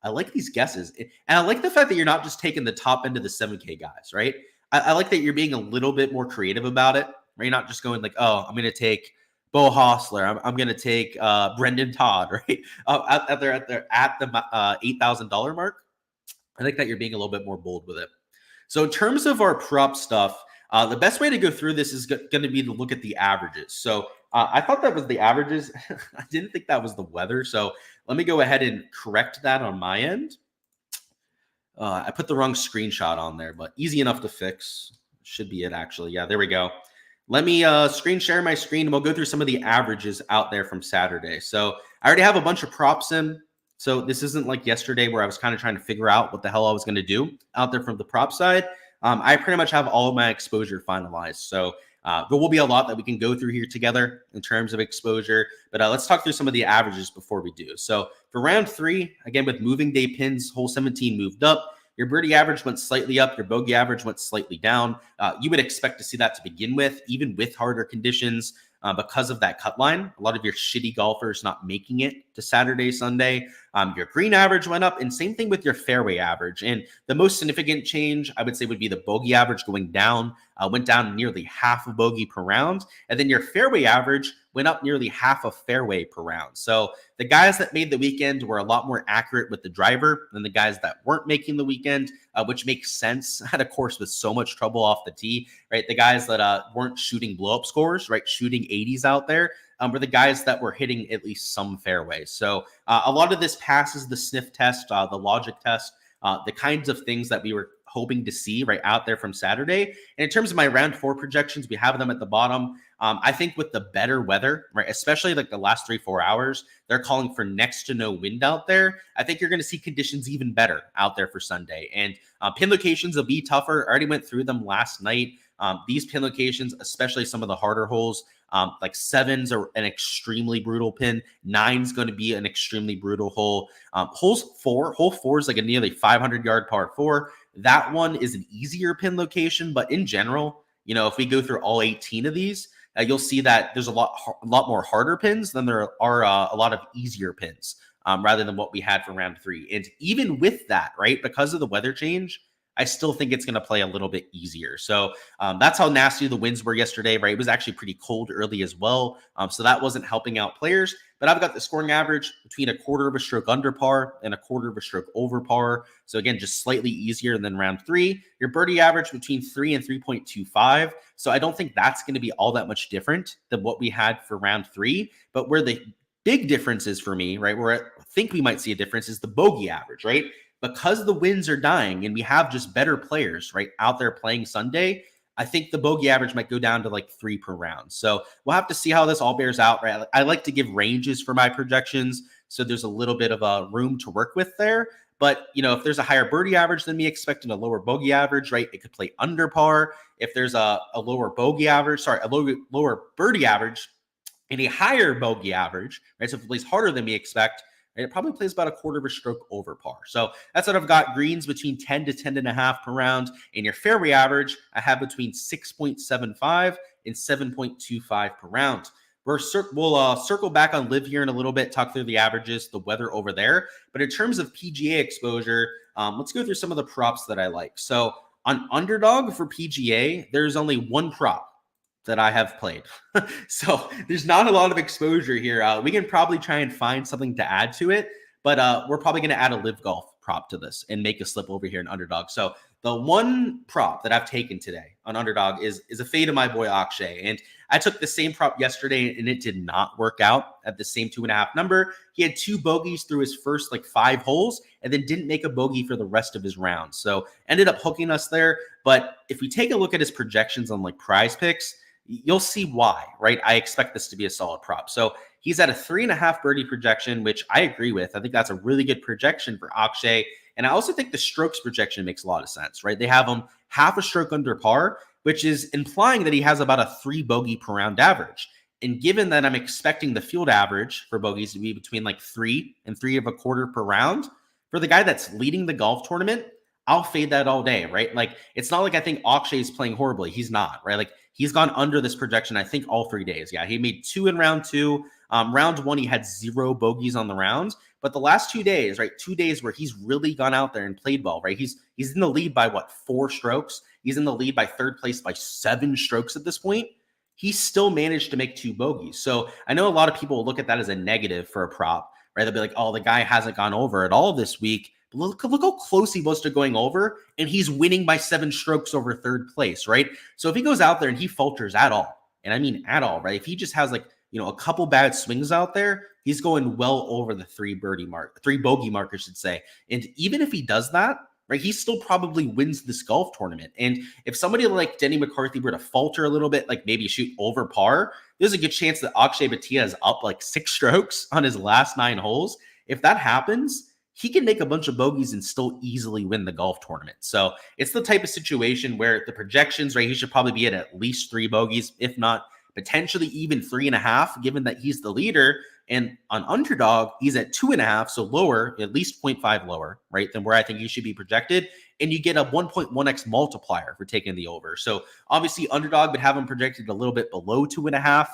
I like these guesses. And I like the fact that you're not just taking the top end of the 7K guys, right? I like that you're being a little bit more creative about it. Right? You're not just going like, oh, I'm going to take Bo Hostler. I'm going to take Brendan Todd, right? At the $8,000 mark. I think that you're being a little bit more bold with it. So in terms of our prop stuff, the best way to go through this is going to be to look at the averages. So I thought that was the averages. I didn't think that was the weather. So let me go ahead and correct that on my end. I put the wrong screenshot on there, but easy enough to fix. Should be it, actually. Yeah, there we go. Let me screen share my screen, and we'll go through some of the averages out there from Saturday. So I already have a bunch of props in. So this isn't like yesterday where I was kind of trying to figure out what the hell I was going to do out there from the prop side. I pretty much have all of my exposure finalized. So there will be a lot that we can go through here together in terms of exposure. But let's talk through some of the averages before we do. So for round 3, again, with moving day pins, hole 17 moved up. Your birdie average went slightly up. Your bogey average went slightly down. You would expect to see that to begin with, even with harder conditions. Because of that cut line, a lot of your shitty golfers not making it to Saturday, Sunday. Your green average went up, and same thing with your fairway average. And the most significant change, I would say, would be the bogey average going down. Went down nearly half a bogey per round. And then your fairway average went up nearly half a fairway per round. So the guys that made the weekend were a lot more accurate with the driver than the guys that weren't making the weekend, which makes sense at a course with so much trouble off the tee, right? The guys that weren't shooting blow-up scores, right, shooting 80s out there, were the guys that were hitting at least some fairways. So a lot of this passes the sniff test, the logic test, the kinds of things that we were hoping to see right out there from Saturday. And in terms of my round 4 projections, we have them at the bottom. I think with the better weather, right, especially like the last 3-4 hours, they're calling for next to no wind out there. I think you're going to see conditions even better out there for Sunday. And pin locations will be tougher. I already went through them last night. These pin locations, especially some of the harder holes, like 7's are an extremely brutal pin. 9's going to be an extremely brutal hole. Hole 4 is like a nearly 500-yard par 4. That one is an easier pin location, but in general, if we go through all 18 of these, you'll see that there's a lot more harder pins than there are a lot of easier pins rather than what we had for round 3. And even with that, right, because of the weather change, I still think it's going to play a little bit easier. So that's how nasty the winds were yesterday, right? It was actually pretty cold early as well. So that wasn't helping out players. But I've got the scoring average between a quarter of a stroke under par and a quarter of a stroke over par. So again, just slightly easier than round 3. Your birdie average between 3 and 3.25. So I don't think that's going to be all that much different than what we had for round 3. But where the big difference is for me, right, where I think we might see a difference is the bogey average, right? Because the winds are dying and we have just better players, right, out there playing Sunday, I think the bogey average might go down to like 3 per round. So we'll have to see how this all bears out, right? I like to give ranges for my projections, so there's a little bit of a room to work with there. But, if there's a higher birdie average than me expecting, a lower bogey average, right, it could play under par. If there's a lower bogey average, a lower birdie average and a higher bogey average, right, so if it plays harder than we expect, it probably plays about a quarter of a stroke over par. So that's what I've got. Greens between 10 to 10.5 per round. And your fairway average, I have between 6.75 and 7.25 per round. We'll circle back on LIV here in a little bit, talk through the averages, the weather over there. But in terms of PGA exposure, let's go through some of the props that I like. So on Underdog for PGA, there's only one prop that I have played. So there's not a lot of exposure here. We can probably try and find something to add to it, but we're probably going to add a LIV Golf prop to this and make a slip over here in Underdog. So the one prop that I've taken today on Underdog is a fade of my boy Akshay. And I took the same prop yesterday and it did not work out at the same 2.5 number. He had 2 bogeys through his first 5 holes and then didn't make a bogey for the rest of his round. So ended up hooking us there. But if we take a look at his projections on Prize Picks, you'll see why, right? I expect this to be a solid prop. So he's at a 3.5 birdie projection, which I agree with. I think that's a really good projection for Akshay. And I also think the strokes projection makes a lot of sense, right? They have him half a stroke under par, which is implying that he has about a 3 bogey per round average. And given that I'm expecting the field average for bogeys to be between 3 and 3.25 per round, for the guy that's leading the golf tournament, I'll fade that all day, right? It's not like I think Akshay is playing horribly. He's not, right? He's gone under this projection, I think, all 3 days. Yeah, he made 2 in round 2. Round 1, he had 0 bogeys on the rounds. But the last 2 days, right, 2 days where he's really gone out there and played well, right? He's in the lead by, 4 strokes? He's in the lead by 3rd place by 7 strokes at this point. He still managed to make 2 bogeys. So I know a lot of people will look at that as a negative for a prop, right? They'll be like, oh, the guy hasn't gone over at all this week. Look how close he was to going over, and he's winning by 7 strokes over 3rd place, right? So if he goes out there and he falters at all, and I mean at all, right? If he just has a couple bad swings out there, he's going well over the 3 bogey mark, I should say. And even if he does that, right, he still probably wins this golf tournament. And if somebody like Denny McCarthy were to falter a little bit, maybe shoot over par, there's a good chance that Akshay Bhatia is up 6 strokes on his last 9 holes. If that happens, he can make a bunch of bogeys and still easily win the golf tournament. So it's the type of situation where the projections, right, he should probably be at least 3 bogeys, if not potentially even 3.5, given that he's the leader. And on Underdog, he's at 2.5, so lower, at least 0.5 lower, right, than where I think he should be projected. And you get a 1.1x multiplier for taking the over. So obviously Underdog would have him projected a little bit below 2.5.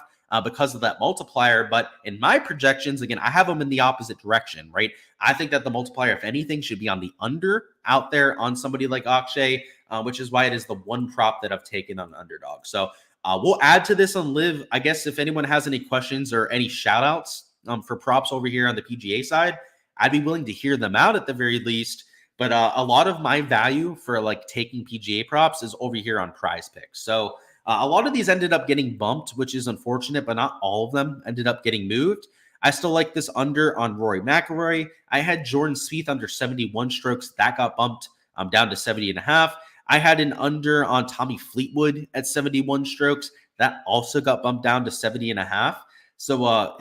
Because of that multiplier. But in my projections, again, I have them in the opposite direction, right? I think that the multiplier, if anything, should be on the under out there on somebody like Akshay, which is why it is the one prop that I've taken on Underdog. So we'll add to this on LIV. I guess if anyone has any questions or any shout outs for props over here on the PGA side, I'd be willing to hear them out at the very least. But a lot of my value for taking PGA props is over here on Prize Picks. So a lot of these ended up getting bumped, which is unfortunate, but not all of them ended up getting moved. I still like this under on Rory McIlroy. I had Jordan Spieth under 71 strokes. That got bumped down to 70.5. I had an under on Tommy Fleetwood at 71 strokes. That also got bumped down to 70.5. So,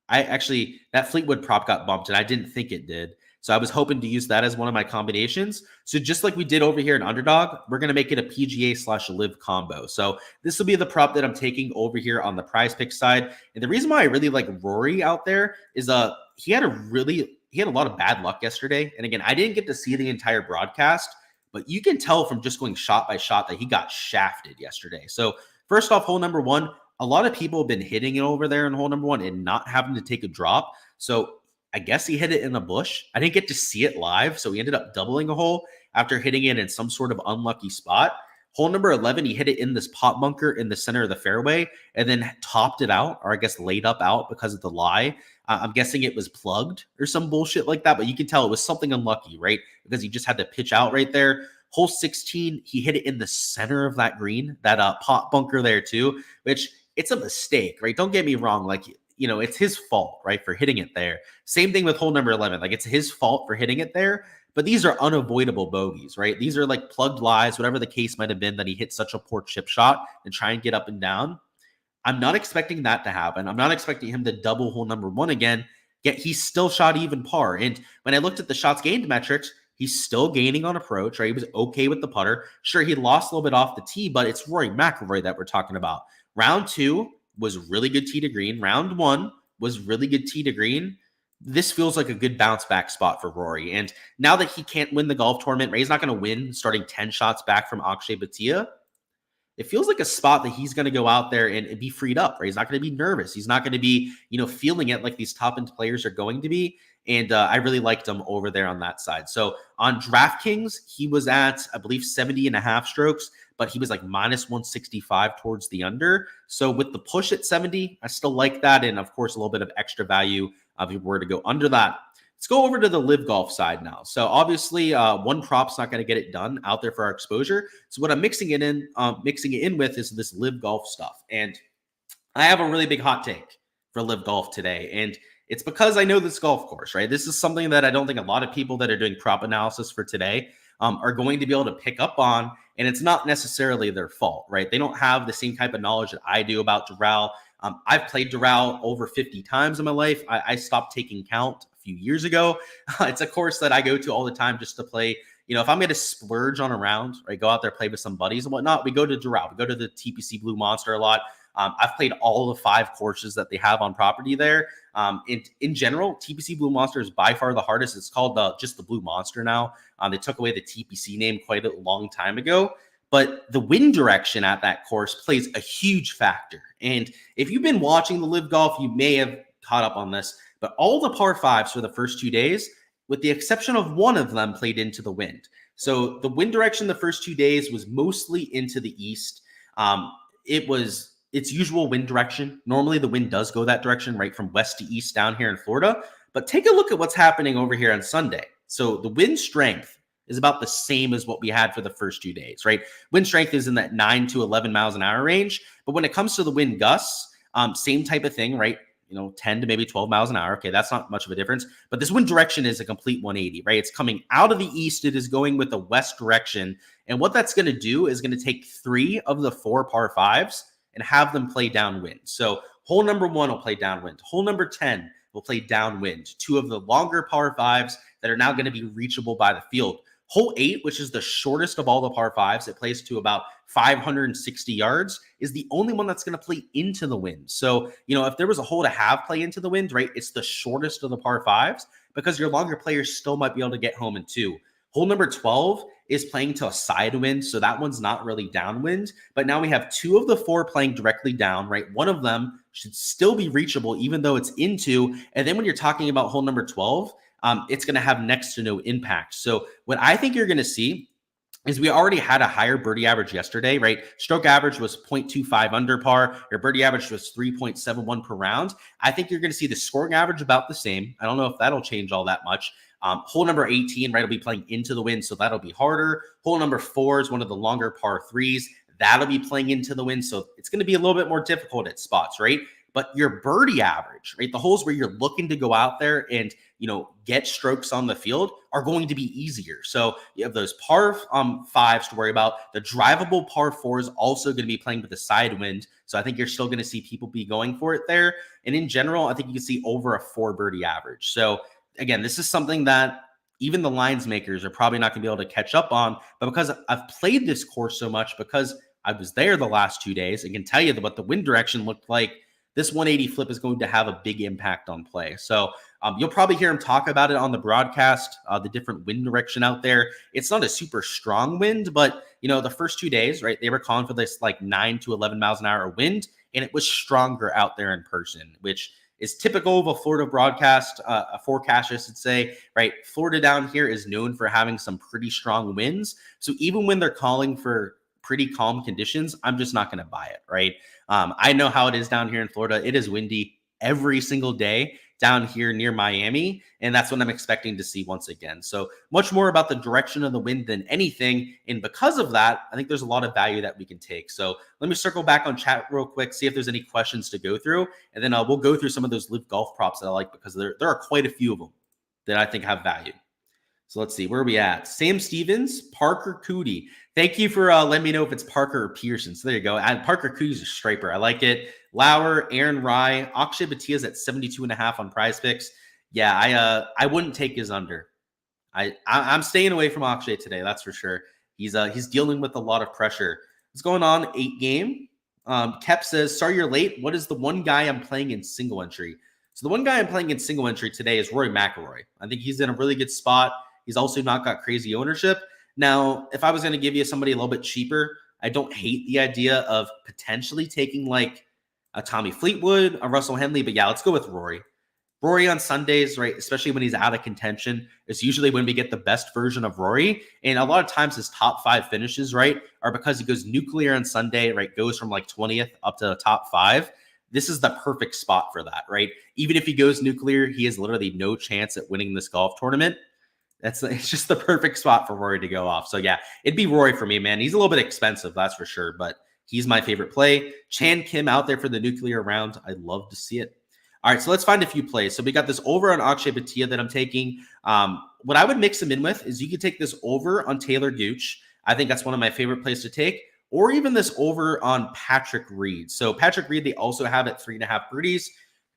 that Fleetwood prop got bumped, and I didn't think it did. So I was hoping to use that as one of my combinations. So just like we did over here in Underdog, we're going to make it a PGA/LIV combo. So this will be the prop that I'm taking over here on the Prize Pick side. And the reason why I really like Rory out there is he had a lot of bad luck yesterday. And again, I didn't get to see the entire broadcast, but you can tell from just going shot by shot that he got shafted yesterday. So first off, hole number 1, a lot of people have been hitting it over there in hole number 1 and not having to take a drop. So I guess he hit it in a bush. I didn't get to see it live, so he ended up doubling a hole after hitting it in some sort of unlucky spot. Hole number 11, he hit it in this pot bunker in the center of the fairway and then topped it out, or I guess laid up out because of the lie. I'm guessing it was plugged or some bullshit like that, but you can tell it was something unlucky, right? Because he just had to pitch out right there. Hole 16, he hit it in the center of that green, that pot bunker there too, which it's a mistake, right? Don't get me wrong. Like, it's his fault, right, for hitting it there. Same thing with hole number 11. Like, it's his fault for hitting it there, but these are unavoidable bogeys, right? These are like plugged lies, whatever the case might have been, that he hit such a poor chip shot and try and get up and down. I'm not expecting that to happen. I'm not expecting him to double hole number 1 again, yet he's still shot even par. And when I looked at the shots gained metrics, he's still gaining on approach, right? He was okay with the putter. Sure, he lost a little bit off the tee, but it's Rory McIlroy that we're talking about. Round 2 was really good tee to green. Round 1 was really good tee to green. This feels like a good bounce back spot for Rory. And now that he can't win the golf tournament, right, he's not going to win starting 10 shots back from Akshay Bhatia. It feels like a spot that he's going to go out there and be freed up, right? He's not going to be nervous. He's not going to be, feeling it like these top-end players are going to be. And I really liked him over there on that side. So on DraftKings, he was at, I believe, 70.5 strokes, but he was like minus 165 towards the under. So with the push at 70, I still like that. And of course, a little bit of extra value if you were to go under that. Let's go over to the LIV Golf side now. So obviously, one prop's not going to get it done out there for our exposure. So what I'm mixing it in with is this LIV Golf stuff. And I have a really big hot take for LIV Golf today. And it's because I know this golf course, right? This is something that I don't think a lot of people that are doing prop analysis for today are going to be able to pick up on. And it's not necessarily their fault, right? They don't have the same type of knowledge that I do about Doral. I've played Doral over 50 times in my life. I stopped taking count a few years ago. It's a course that I go to all the time just to play. If I'm going to splurge on a round, right, go out there, play with some buddies and whatnot, we go to Doral. We go to the TPC Blue Monster a lot. I've played all the 5 courses that they have on property there. In general, TPC Blue Monster is by far the hardest. It's called just the Blue Monster now. They took away the TPC name quite a long time ago. But the wind direction at that course plays a huge factor. And if you've been watching the LIV Golf, you may have caught up on this. But all the par 5s for the first 2 days, with the exception of one of them, played into the wind. So the wind direction the first 2 days was mostly into the east. It was its usual wind direction. Normally the wind does go that direction, right, from west to east down here in Florida. But take a look at what's happening over here on Sunday. So the wind strength is about the same as what we had for the first 2 days, right? Wind strength is in that 9 to 11 miles an hour range. But when it comes to the wind gusts, same type of thing, right? 10 to maybe 12 miles an hour. Okay, that's not much of a difference. But this wind direction is a complete 180, right? It's coming out of the east. It is going with the west direction. And what that's going to do is going to take 3 of the 4 par 5s and have them play downwind. So hole number 1 will play downwind. Hole number 10 will play downwind. 2 of the longer par 5s that are now going to be reachable by the field. Hole 8, which is the shortest of all the par 5s, it plays to about 560 yards, is the only one that's going to play into the wind. So, if there was a hole to have play into the wind, right, it's the shortest of the par 5s because your longer players still might be able to get home in 2. Hole number 12 is playing to a side wind, so that one's not really downwind. But now we have 2 of the 4 playing directly down, right? One of them should still be reachable even though it's into. And then when you're talking about hole number 12, it's going to have next to no impact. So what I think you're going to see is we already had a higher birdie average yesterday, right? Stroke average was 0.25 under par. Your birdie average was 3.71 per round. I think you're going to see the scoring average about the same. I don't know if that'll change all that much. Hole number 18, right, will be playing into the wind, so that'll be harder. Hole number 4 is one of the longer par 3s. That'll be playing into the wind, so it's going to be a little bit more difficult at spots, right? But your birdie average, right, the holes where you're looking to go out there and, get strokes on the field are going to be easier. So you have those par 5s to worry about. The drivable par 4s also going to be playing with the side wind. So I think you're still going to see people be going for it there. And in general, I think you can see over a 4 birdie average. So again, this is something that even the lines makers are probably not going to be able to catch up on. But because I've played this course so much, because I was there the last 2 days, I can tell you what the wind direction looked like. This 180 flip is going to have a big impact on play. So you'll probably hear him talk about it on the broadcast, the different wind direction out there. It's not a super strong wind, but, the first 2 days, right, they were calling for this like 9 to 11 miles an hour wind, and it was stronger out there in person, which is typical of a Florida broadcast, a forecast, I should say, right? Florida down here is known for having some pretty strong winds. So even when they're calling for pretty calm conditions, I'm just not going to buy it, right? I know how it is down here in Florida. It is windy every single day down here near Miami, and that's what I'm expecting to see once again. So much more about the direction of the wind than anything, and because of that, I think there's a lot of value that we can take. So let me circle back on chat real quick, see if there's any questions to go through, and then we'll go through some of those LIV golf props that I like, because there are quite a few of them that I think have value. So let's see, where are we at? Sam Stevens, Parker Cootie. Thank you for letting me know if it's Parker or Pearson. So there you go. And Parker Cootie's a striper. I like it. Lauer, Aaron Rye, Akshay Bhatia's at 72.5 on Prize Picks. Yeah, I wouldn't take his under. I'm staying away from Akshay today. That's for sure. He's dealing with a lot of pressure. What's going on? 8 game. Kep says, sorry you're late. What is the one guy I'm playing in single entry? So the one guy I'm playing in single entry today is Rory McIlroy. I think he's in a really good spot. He's also not got crazy ownership. Now, if I was going to give you somebody a little bit cheaper, I don't hate the idea of potentially taking like a Tommy Fleetwood, a Russell Henley, but yeah, let's go with Rory. Rory on Sundays, right, especially when he's out of contention, is usually when we get the best version of Rory. And a lot of times his top 5 finishes, right, are because he goes nuclear on Sunday, right, goes from like 20th up to the top 5. This is the perfect spot for that, right? Even if he goes nuclear, he has literally no chance at winning this golf tournament. It's just the perfect spot for Rory to go off. So yeah, it'd be Rory for me, man. He's a little bit expensive, that's for sure, but he's my favorite play. Chan Kim out there for the nuclear round. I'd love to see it. All right, so let's find a few plays. So we got this over on Akshay Bhatia that I'm taking. What I would mix him in with is you could take this over on Taylor Gooch. I think that's one of my favorite plays to take, or even this over on Patrick Reed. So Patrick Reed, they also have at 3.5 birdies.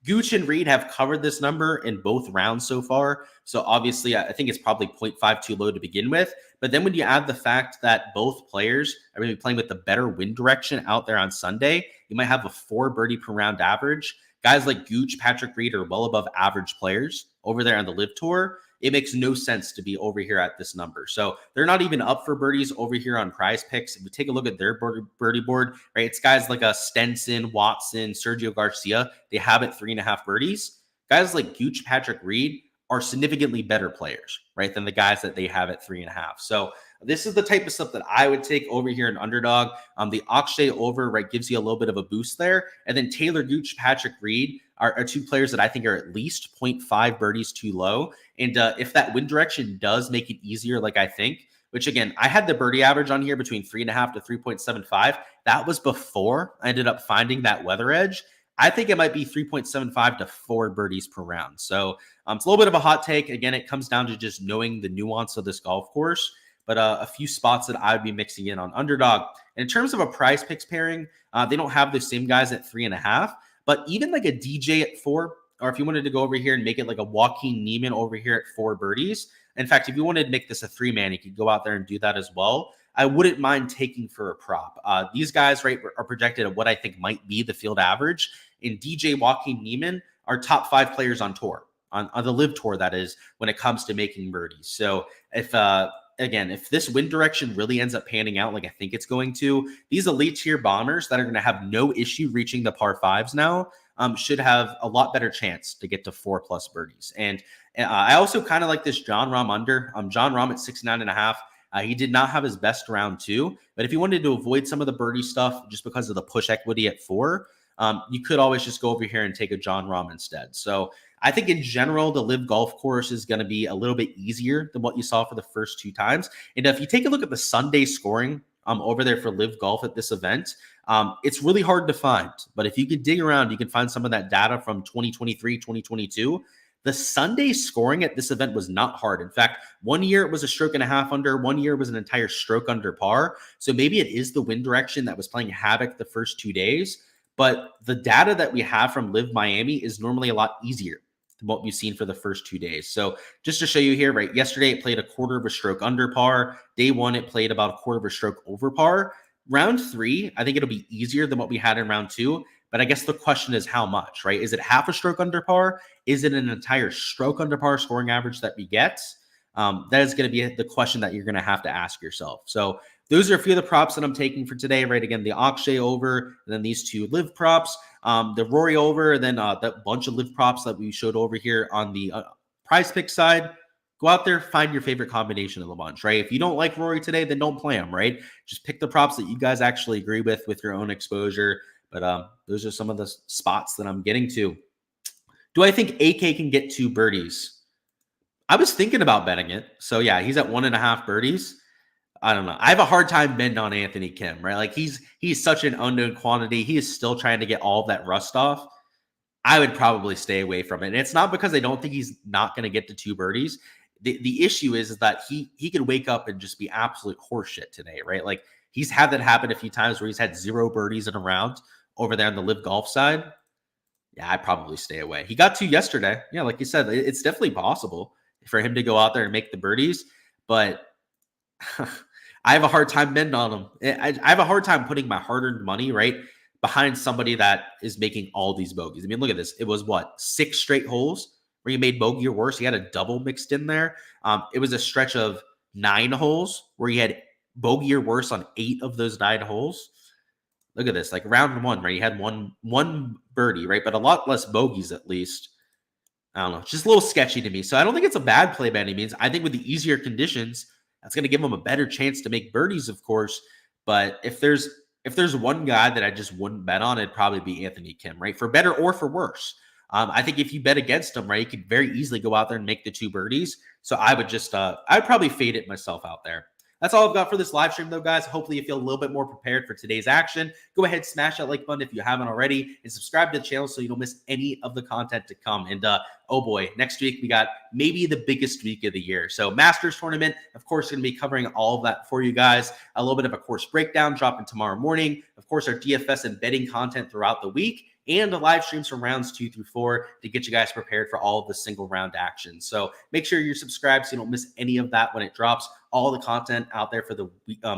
Gooch and Reed have covered this number in both rounds so far. So obviously, I think it's probably 0.5 too low to begin with. But then when you add the fact that both players are going to be playing with the better wind direction out there on Sunday, you might have a 4 birdie per round average. Guys like Gooch, Patrick Reed are well above average players over there on the LIV Tour. It makes no sense to be over here at this number. So they're not even up for birdies over here on Prize Picks. If we take a look at their birdie board, right, it's guys like a Stenson, Watson, Sergio Garcia. They have it 3.5 birdies. Guys like Gooch, Patrick Reed are significantly better players, right, than the guys that they have at 3.5. So this is the type of stuff that I would take over here in Underdog. The Akshay over, right, gives you a little bit of a boost there. And then Taylor Gooch, Patrick Reed are 2 players that I think are at least 0.5 birdies too low. And if that wind direction does make it easier, like I think, which again, I had the birdie average on here between 3.5 to 3.75. That was before I ended up finding that weather edge. I think it might be 3.75 to 4 birdies per round. So it's a little bit of a hot take. Again, it comes down to just knowing the nuance of this golf course. But a few spots that I would be mixing in on Underdog. And in terms of a Prize Picks pairing, they don't have the same guys at 3.5. But even like a DJ at 4, or if you wanted to go over here and make it like a Joaquin Niemann over here at 4 birdies. In fact, if you wanted to make this a 3-man, you could go out there and do that as well. I wouldn't mind taking for a prop. These guys, right, are projected at what I think might be the field average. In DJ, Joaquin Niemann are top 5 players on tour, on the LIV Tour, that is, when it comes to making birdies. So if again, if this wind direction really ends up panning out like I think it's going to, these elite tier bombers that are going to have no issue reaching the par 5s now should have a lot better chance to get to 4+ birdies. And I also kind of like this Jon Rahm under. Jon Rahm at 69.5. He did not have his best round 2, but if you wanted to avoid some of the birdie stuff just because of the push equity at 4, you could always just go over here and take a Jon Rahm instead. So I think in general, the LIV golf course is going to be a little bit easier than what you saw for the first 2 times. And if you take a look at the Sunday scoring over there for LIV golf at this event, it's really hard to find. But if you can dig around, you can find some of that data from 2023, 2022. The Sunday scoring at this event was not hard. In fact, one year it was a stroke and a half under, one year it was an entire stroke under par. So maybe it is the wind direction that was playing havoc the first 2 days. But the data that we have from LIV Miami is normally a lot easier than what we've seen for the first 2 days. So just to show you here, right, yesterday it played a quarter of a stroke under par. Day 1, it played about a quarter of a stroke over par. Round 3, I think it'll be easier than what we had in round 2. But I guess the question is how much, right? Is it half a stroke under par? Is it an entire stroke under par scoring average that we get? That is going to be the question that you're going to have to ask yourself. So those are a few of the props that I'm taking for today, right? Again, the Akshay over, and then these two LIV props, the Rory over, and then that bunch of LIV props that we showed over here on the prize pick side. Go out there, find your favorite combination of the bunch, right? If you don't like Rory today, then don't play him, right? Just pick the props that you guys actually agree with your own exposure. But those are some of the spots that I'm getting to. Do I think AK can get 2 birdies? I was thinking about betting it. So yeah, he's at 1.5 birdies. I don't know. I have a hard time betting on Anthony Kim, right? Like he's such an unknown quantity. He is still trying to get all of that rust off. I would probably stay away from it. And it's not because I don't think he's not going to get to 2 birdies. The issue is that he could wake up and just be absolute horseshit today, right? Like he's had that happen a few times where he's had 0 birdies in a round over there on the LIV golf side. Yeah, I'd probably stay away. He got 2 yesterday. Yeah, like you said, it's definitely possible for him to go out there and make the birdies, but I have a hard time betting on him. I have a hard time putting my hard-earned money, right, behind somebody that is making all these bogeys. I mean, look at this. It was what, 6 straight holes where he made bogey or worse. He had a double mixed in there. It was a stretch of 9 holes where he had bogey or worse on 8 of those 9 holes. Look at this, like round 1, right? He had one birdie, right? But a lot less bogeys at least. I don't know. It's just a little sketchy to me. So I don't think it's a bad play by any means. I think with the easier conditions, that's going to give him a better chance to make birdies, of course. But if there's one guy that I just wouldn't bet on, it'd probably be Anthony Kim, right? For better or for worse. I think if you bet against him, right, you could very easily go out there and make the 2 birdies. So I would just, I'd probably fade it myself out there. That's all I've got for this live stream, though, guys. Hopefully you feel a little bit more prepared for today's action. Go ahead, smash that like button if you haven't already, and subscribe to the channel so you don't miss any of the content to come. And oh boy, next week we got maybe the biggest week of the year. So Masters tournament, of course, going to be covering all of that for you guys. A little bit of a course breakdown dropping tomorrow morning. Of course, our DFS and betting content throughout the week, and the live streams from rounds 2 through 4 to get you guys prepared for all of the single round action. So make sure you're subscribed so you don't miss any of that when it drops. All the content out there for the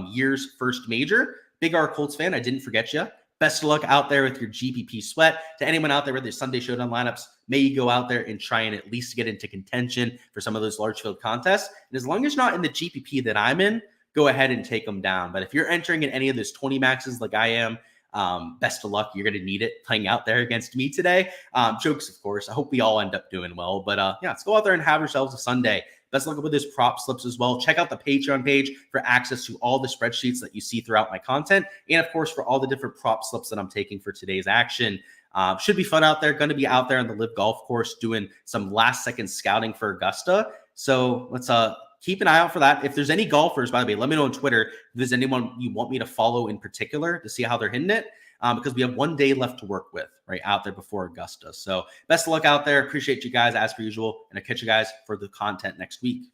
year's first major. Big R Colts fan, I didn't forget you. Best of luck out there with your GPP sweat. To anyone out there with their Sunday Showdown lineups, may you go out there and try and at least get into contention for some of those large field contests. And as long as you're not in the GPP that I'm in, go ahead and take them down. But if you're entering in any of those 20 maxes like I am, best of luck. You're going to need it playing out there against me today. Jokes, of course. I hope we all end up doing well. But yeah, let's go out there and have yourselves a Sunday. Best of luck with those prop slips as well. Check out the Patreon page for access to all the spreadsheets that you see throughout my content. And of course, for all the different prop slips that I'm taking for today's action. Should be fun out there. Going to be out there on the LIV golf course doing some last second scouting for Augusta. So let's keep an eye out for that. If there's any golfers, by the way, let me know on Twitter if there's anyone you want me to follow in particular to see how they're hitting it, because we have 1 day left to work with right out there before Augusta. So best of luck out there. Appreciate you guys as per usual, and I'll catch you guys for the content next week.